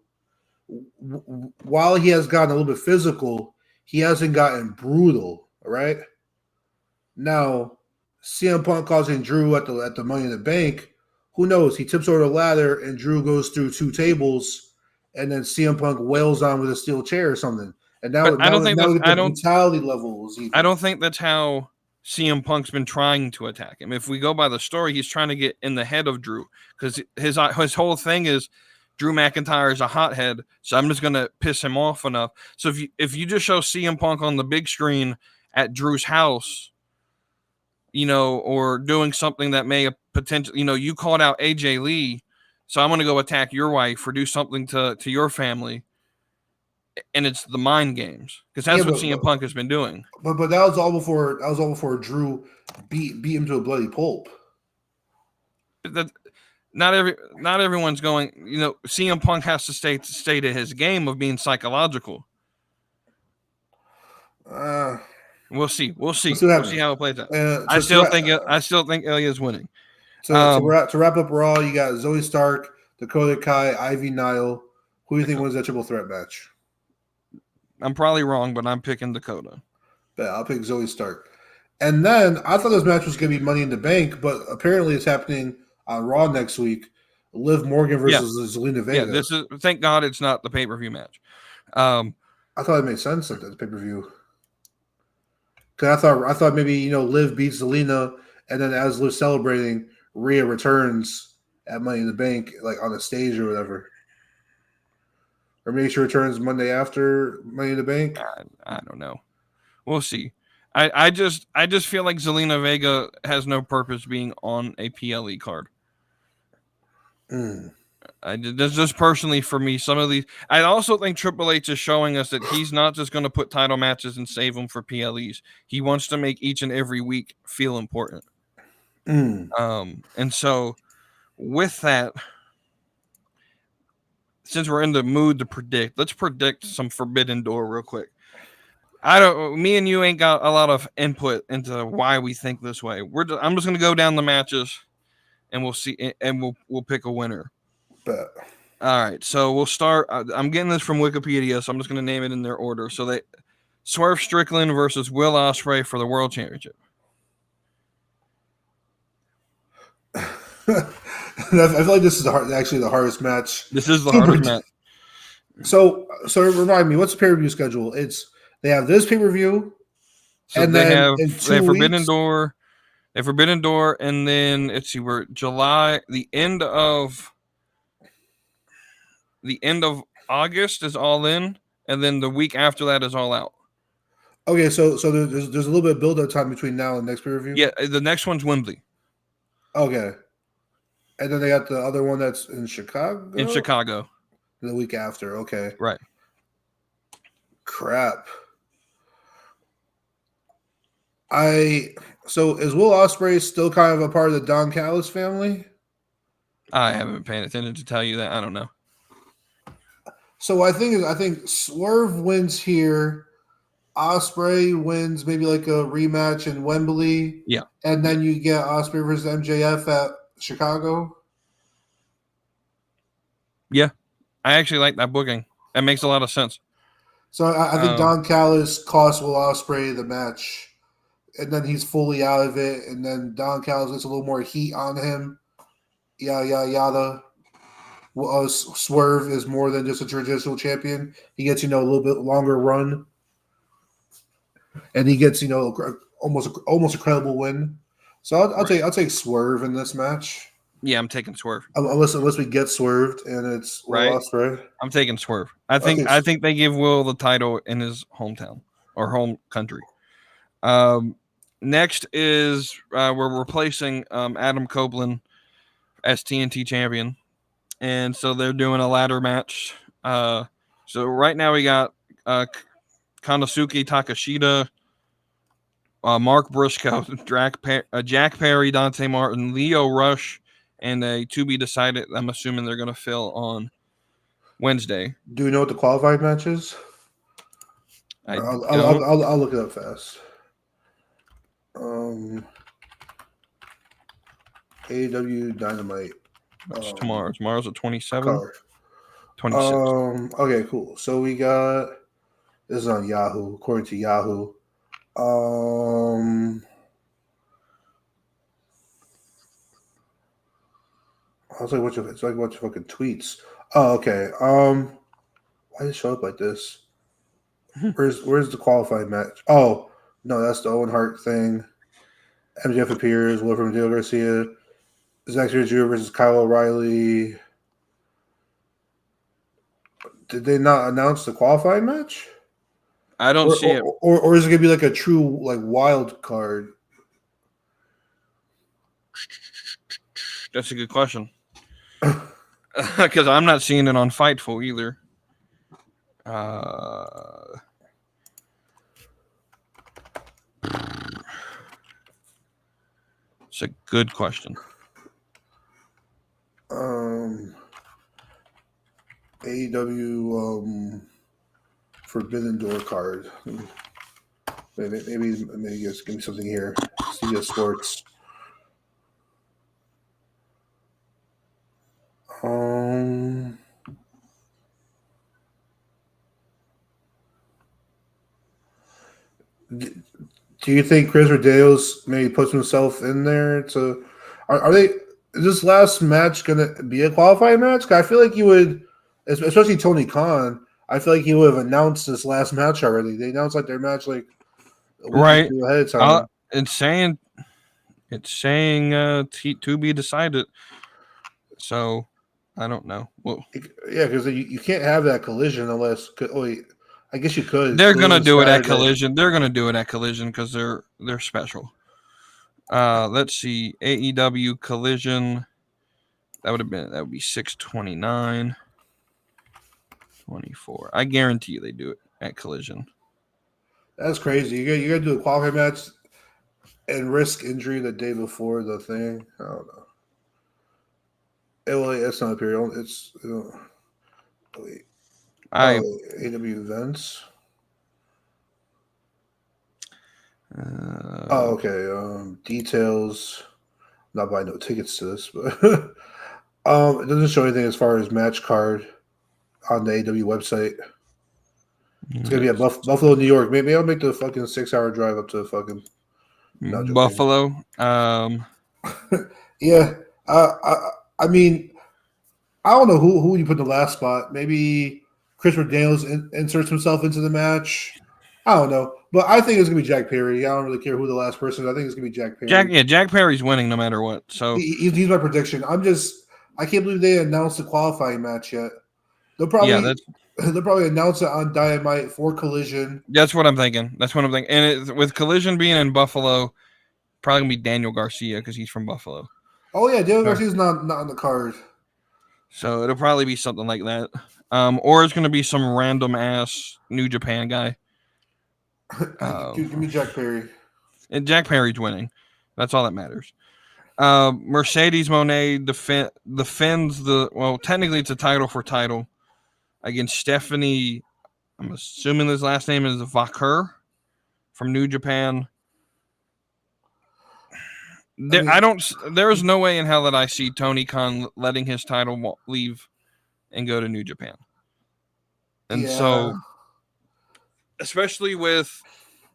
while he has gotten a little bit physical, he hasn't gotten brutal, right? Now, CM Punk causing Drew at the Money in the Bank, who knows? He tips over the ladder and Drew goes through two tables, and then CM Punk wails on with a steel chair or something. And now the brutality level is even. I don't think that's how CM Punk's been trying to attack him. If we go by the story, he's trying to get in the head of Drew because his whole thing is Drew McIntyre is a hothead, so I'm just going to piss him off enough. So if you just show CM Punk on the big screen at Drew's house, or doing something that may potentially, you called out AJ Lee, so I'm going to go attack your wife or do something to your family. And it's the mind games because that's what CM Punk has been doing. But that was all before Drew beat him to a bloody pulp. Not everyone's going. CM Punk has to stay to his game of being psychological. We'll see. We'll see how it plays out. I still think Ilya's winning. So to wrap up Raw, you got Zoe Stark, Dakota Kai, Ivy Nile. Who do you think wins that triple threat match? I'm probably wrong, but I'm picking Dakota. Yeah, I'll pick Zoe Stark. And then I thought this match was going to be Money in the Bank, but apparently it's happening on Raw next week. Liv Morgan versus Zelina Vega. Yeah, thank God it's not the pay-per-view match. I thought it made sense at the pay-per-view. Because I thought maybe Liv beats Zelina, and then as Liv's celebrating, Rhea returns at Money in the Bank, like on the stage or whatever. Or maybe she returns Monday after Money in the Bank. I don't know. We'll see. I just feel like Zelina Vega has no purpose being on a PLE card. That's just personally for me. Some of these, I also think Triple H is showing us that he's not just going to put title matches and save them for PLEs. He wants to make each and every week feel important. And so with that, since we're in the mood to predict, let's predict some Forbidden Door real quick. Me and you ain't got a lot of input into why we think this way. I'm just gonna go down the matches, and we'll see, and we'll pick a winner. Bet. All right, so we'll start. I'm getting this from Wikipedia, so I'm just gonna name it in their order. So Swerve Strickland versus Will Ospreay for the World Championship. I feel like this is actually the hardest match. This is the hardest match. So remind me, what's the pay-per-view schedule? They have this pay-per-view, so and they then have in 2 Forbidden weeks, Door. They Forbidden Door, and then let's see, we're July. The end of August is All In, and then the week after that is All Out. Okay, so there's a little bit of build-up time between now and next pay-per-view. Yeah, the next one's Wembley. Okay, and then they got the other one that's in Chicago. In Chicago, the week after. Okay, right. Crap. So is Will Ospreay still kind of a part of the Don Callis family? I haven't been paying attention to tell you that. I don't know. So I think Swerve wins here. Ospreay wins maybe like a rematch in Wembley. Yeah. And then you get Ospreay versus MJF at Chicago. Yeah. I actually like that booking. That makes a lot of sense. So I think Don Callis costs Will Ospreay the match. And then he's fully out of it. And then Don Callis gets a little more heat on him. Yada. Swerve is more than just a traditional champion. He gets, a little bit longer run. And he gets, almost a credible win. So I'll take Swerve in this match. Yeah, I'm taking Swerve. Unless we get swerved and it's right. Ospreay. I'm taking Swerve. I think they give Will the title in his hometown or home country. Next is we're replacing Adam Copeland as TNT champion, and so they're doing a ladder match. So right now we got Konosuke Takashita, Mark Briscoe, Jack Perry, Dante Martin, Leo Rush, and a to be decided. I'm assuming they're going to fill on Wednesday. Do you know what the qualified match is? I'll look it up fast. AEW Dynamite. That's tomorrow. Tomorrow's the 27th. 26. Okay, cool. So we got this is on Yahoo, according to Yahoo. I was like, what's your fucking tweets? Oh, okay. Why did it show up like this? Where's the qualified match? Oh, no, that's the Owen Hart thing. MJF appears, Will from Diego Garcia. Zack Jr. versus Kyle O'Reilly. Did they not announce the qualified match? I don't see it. Or is it gonna be like a true wild card? That's a good question. Because I'm not seeing it on Fightful either. It's a good question. AEW Forbidden Door card. Maybe just give me something here. CBS Sports. Do you think Chris Rodaleos maybe puts himself in there to? Are they? Is this last match gonna be a qualifying match? I feel like you would, especially Tony Khan. I feel like he would have announced this last match already. They announced their match a week right ahead of time. It's saying to be decided. So I don't know. Well, yeah, because you can't have that collision unless. I guess you could. They're gonna do it at Collision. They're gonna do it at Collision because they're special. Let's see. AEW Collision. That would be 6/29. 24. I guarantee you they do it at Collision. That's crazy. You gotta do a qualifying match and risk injury the day before the thing. I don't know. It's not a period. It's AEW events. Okay. Details. Not buying no tickets to this, but it doesn't show anything as far as match card on the AW website. It's gonna be at Buffalo, New York. Maybe I'll make the fucking 6-hour drive up to fucking Buffalo. Yeah. I mean, I don't know who you put in the last spot. Maybe Christopher Daniels inserts himself into the match. I don't know, but I think it's gonna be Jack Perry. I don't really care who the last person is. I think it's gonna be Jack Perry. Jack Perry's winning no matter what. So he's my prediction. I can't believe they announced the qualifying match yet. They'll probably announce it on Dynamite for Collision. That's what I'm thinking. And with Collision being in Buffalo, probably gonna be Daniel Garcia because he's from Buffalo. Oh yeah, Daniel Garcia's not on the card. So it'll probably be something like that. Or it's gonna be some random ass New Japan guy. Give me Jack Perry. And Jack Perry's winning. That's all that matters. Mercedes Moné defends technically it's a title against Stephanie. I'm assuming his last name is Vakur from New Japan. There is no way in hell that I see Tony Khan letting his title leave and go to New Japan. And so, especially with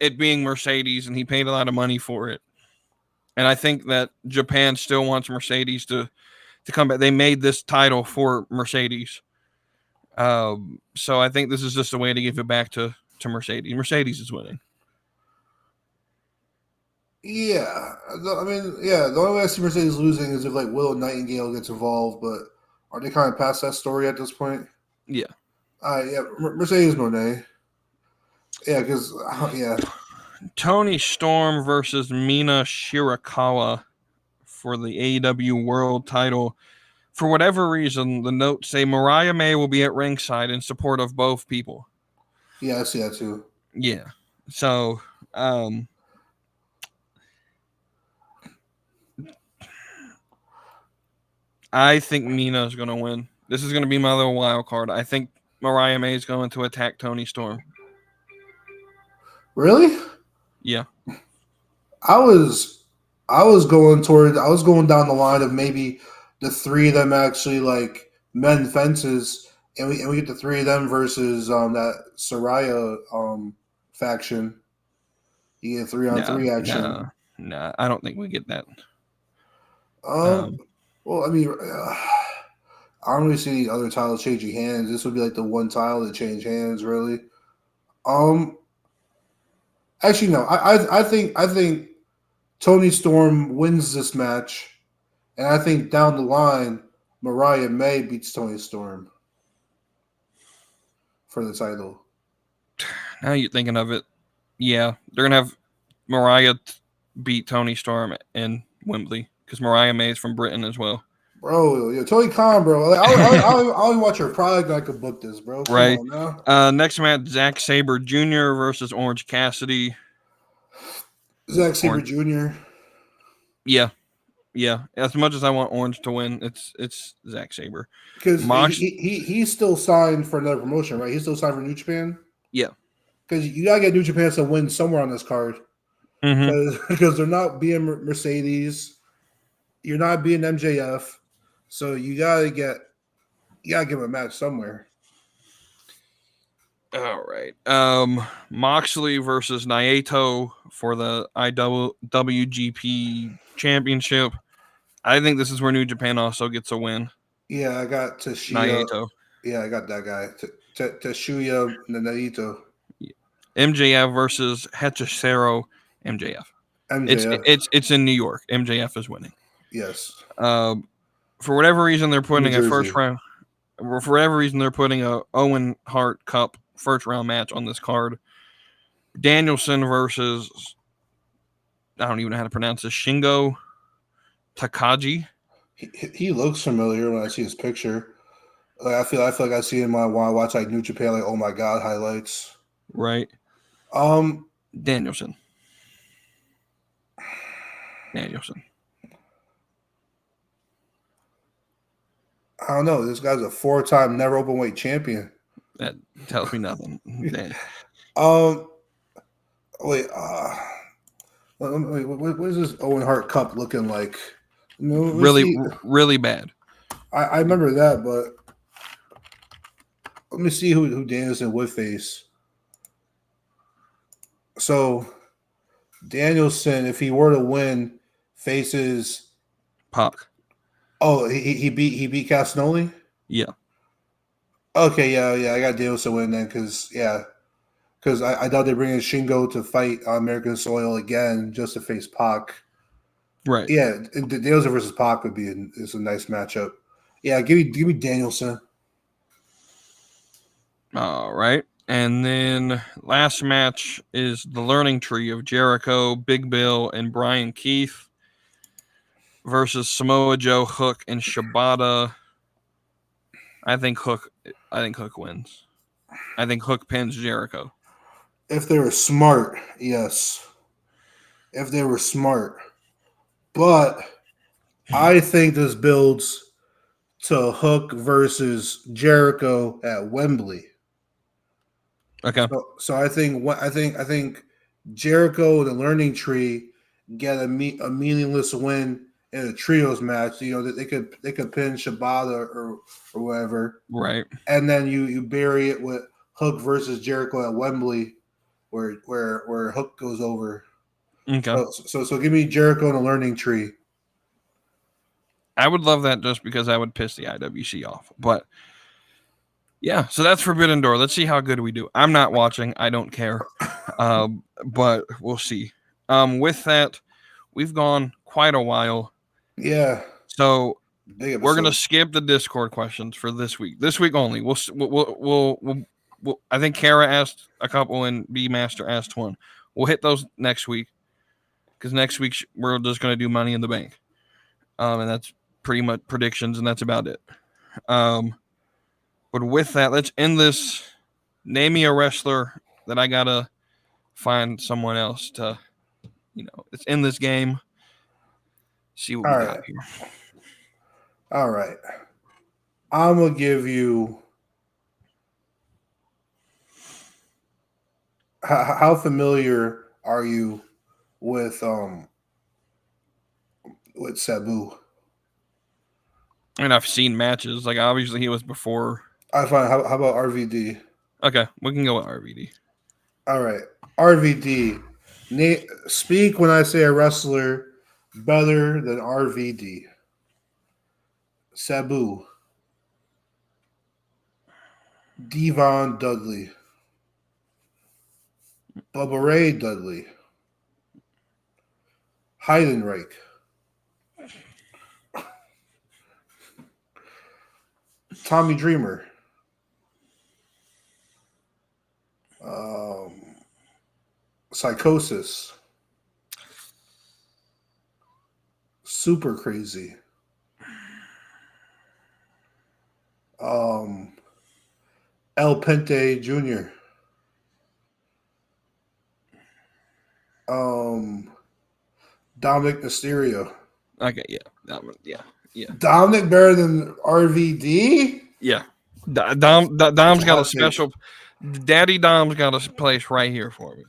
it being Mercedes and he paid a lot of money for it. And I think that Japan still wants Mercedes to come back. They made this title for Mercedes. So I think this is just a way to give it back to Mercedes. Mercedes is winning. Yeah. The only way I see Mercedes losing is if like Willow Nightingale gets involved, but are they kind of past that story at this point? Yeah. Mercedes Moné. Yeah, because Toni Storm versus Mina Shirakawa for the AEW World Title. For whatever reason, the notes say Mariah May will be at ringside in support of both people. Yeah, I see that too. Yeah. So, I think Mina is going to win. This is going to be my little wild card. I think Mariah May is going to attack Toni Storm. Really? Yeah. I was going down the line of maybe the three of them actually like men fences, and we get the three of them versus that Saraya faction. You get 3-on-3 action. No, I don't think we get that. Well, I mean, I don't really see the other titles changing hands. This would be like the one title that changed hands, really. Actually, no. I think Toni Storm wins this match, and I think down the line, Mariah May beats Toni Storm for the title. Now you're thinking of it. Yeah, they're gonna have Mariah beat Toni Storm in Wembley because Mariah May is from Britain as well. Bro, yeah, Tony Khan, bro. Like, I'll watch her product. I could book this, bro. Come right. on now. Next match: Zack Sabre Jr. versus Orange Cassidy. Zack Sabre Jr. Yeah. As much as I want Orange to win, it's Zack Sabre because he's still signed for another promotion, right? He's still signed for New Japan. Yeah, because you gotta get New Japan to win somewhere on this card. Because they're not being Mercedes, you're not being MJF, so you gotta give him a match somewhere. All right. Moxley versus Naito for the IWGP Championship. I think this is where New Japan also gets a win. Yeah, I got Tetsuya. Naito. Yeah, I got that guy. Tetsuya Naito. MJF versus Hechicero MJF. It's in New York. MJF is winning. Yes. For whatever reason, they're putting a first round. For whatever reason, they're putting a Owen Hart Cup first round match on this card. Danielson versus, I don't even know how to pronounce this, Shingo Takagi. He looks familiar when I see his picture. Like I feel like I see him when I watch like New Japan, like oh my god highlights. Right. Danielson. I don't know. This guy's a 4-time never open weight champion. That tells me nothing. Wait. What is this Owen Hart Cup looking like? Really bad. I remember that, but let me see who Danielson would face. So Danielson, if he were to win, faces Pac. Oh, he beat Castagnoli? Yeah. Okay, yeah. I got Danielson win then because I thought they'd bring in Shingo to fight on American soil again just to face Pac. Right. Yeah, Danielson versus Pac would be is a nice matchup. Yeah, give me Danielson. All right. And then last match is the Learning Tree of Jericho, Big Bill, and Brian Keith versus Samoa Joe, Hook, and Shibata. I think Hook wins. I think Hook pins Jericho. If they were smart, yes. If they were smart. But I think this builds to Hook versus Jericho at Wembley. Okay. So I think Jericho and the Learning Tree get a meaningless win in a trios match. You know that they could pin Shibata or whatever. Right. And then you bury it with Hook versus Jericho at Wembley, where Hook goes over. Okay. So give me Jericho and the Learning Tree. I would love that just because I would piss the IWC off. But yeah, so that's Forbidden Door. Let's see how good we do. I'm not watching. I don't care. But we'll see. With that, we've gone quite a while. Yeah. So we're going to skip the Discord questions for this week. This week only. We'll I think Kara asked a couple and B Master asked one. We'll hit those next week because next week we're just going to do Money in the Bank. And that's pretty much predictions, and that's about it. But with that, let's end this. Name me a wrestler that I got to find someone else to, let's end this game. See what we got here. All right. I'm going to give you. How familiar are you with Sabu? And I've seen matches. Like, obviously, he was before. I find. How about RVD? Okay, we can go with RVD. All right. RVD. Speak when I say a wrestler better than RVD. Sabu. Devon Dudley. Bubba Ray Dudley. Heidenreich. Tommy Dreamer. Psychosis. Super Crazy. El Pente Jr. Dominic Mysterio. Okay, yeah. That one, yeah. Dominic better than RVD? Yeah. Dom's got a special. Daddy Dom's got a place right here for me.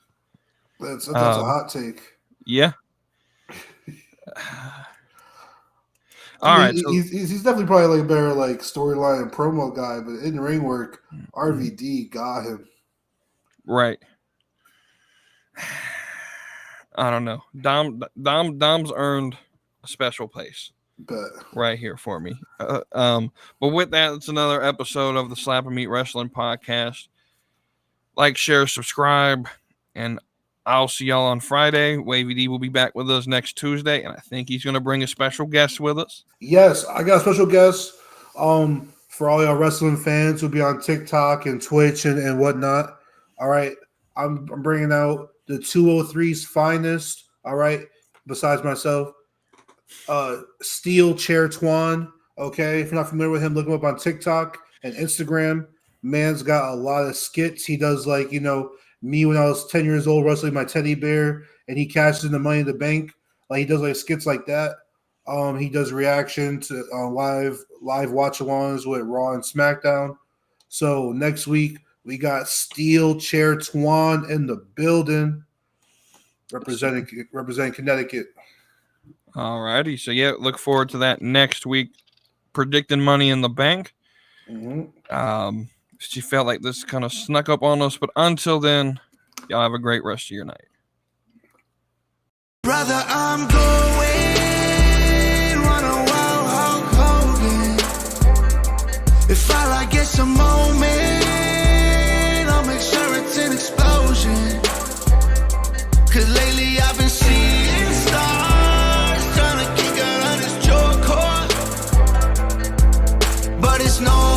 That's a hot take. Yeah. All right. He's definitely probably like a better like storyline and promo guy, but in ring work, RVD got him. Right. I don't know. Dom's earned a special place. But right here for me. But with that, it's another episode of the Slap and Meat Wrestling Podcast. Like, share, subscribe, and I'll see y'all on Friday. Wavy D will be back with us next Tuesday, and I think he's going to bring a special guest with us. Yes, I got a special guest. For all y'all wrestling fans who'll be on TikTok and Twitch and whatnot. All right, I'm bringing out the 203's finest. All right, besides myself. Steel Chair Twan. Okay, if you're not familiar with him, look him up on TikTok and Instagram. Man's got a lot of skits. He does like me when I was 10 years old wrestling my teddy bear, and he cashes in the Money in the Bank. Like he does like skits like that. He does reaction to live watch-alongs with Raw and SmackDown. So next week we got Steel Chair Twan in the building. representing Connecticut. All righty. So, yeah, look forward to that next week. Predicting Money in the Bank. She felt like this kind of snuck up on us, but until then, y'all have a great rest of your night. Brother, I'm going run a wild Hulk Hogan. If I like get some moment, I'll make sure it's an explosion. Cause lately I've been seeing stars trying to kick out on his jaw core, but it's no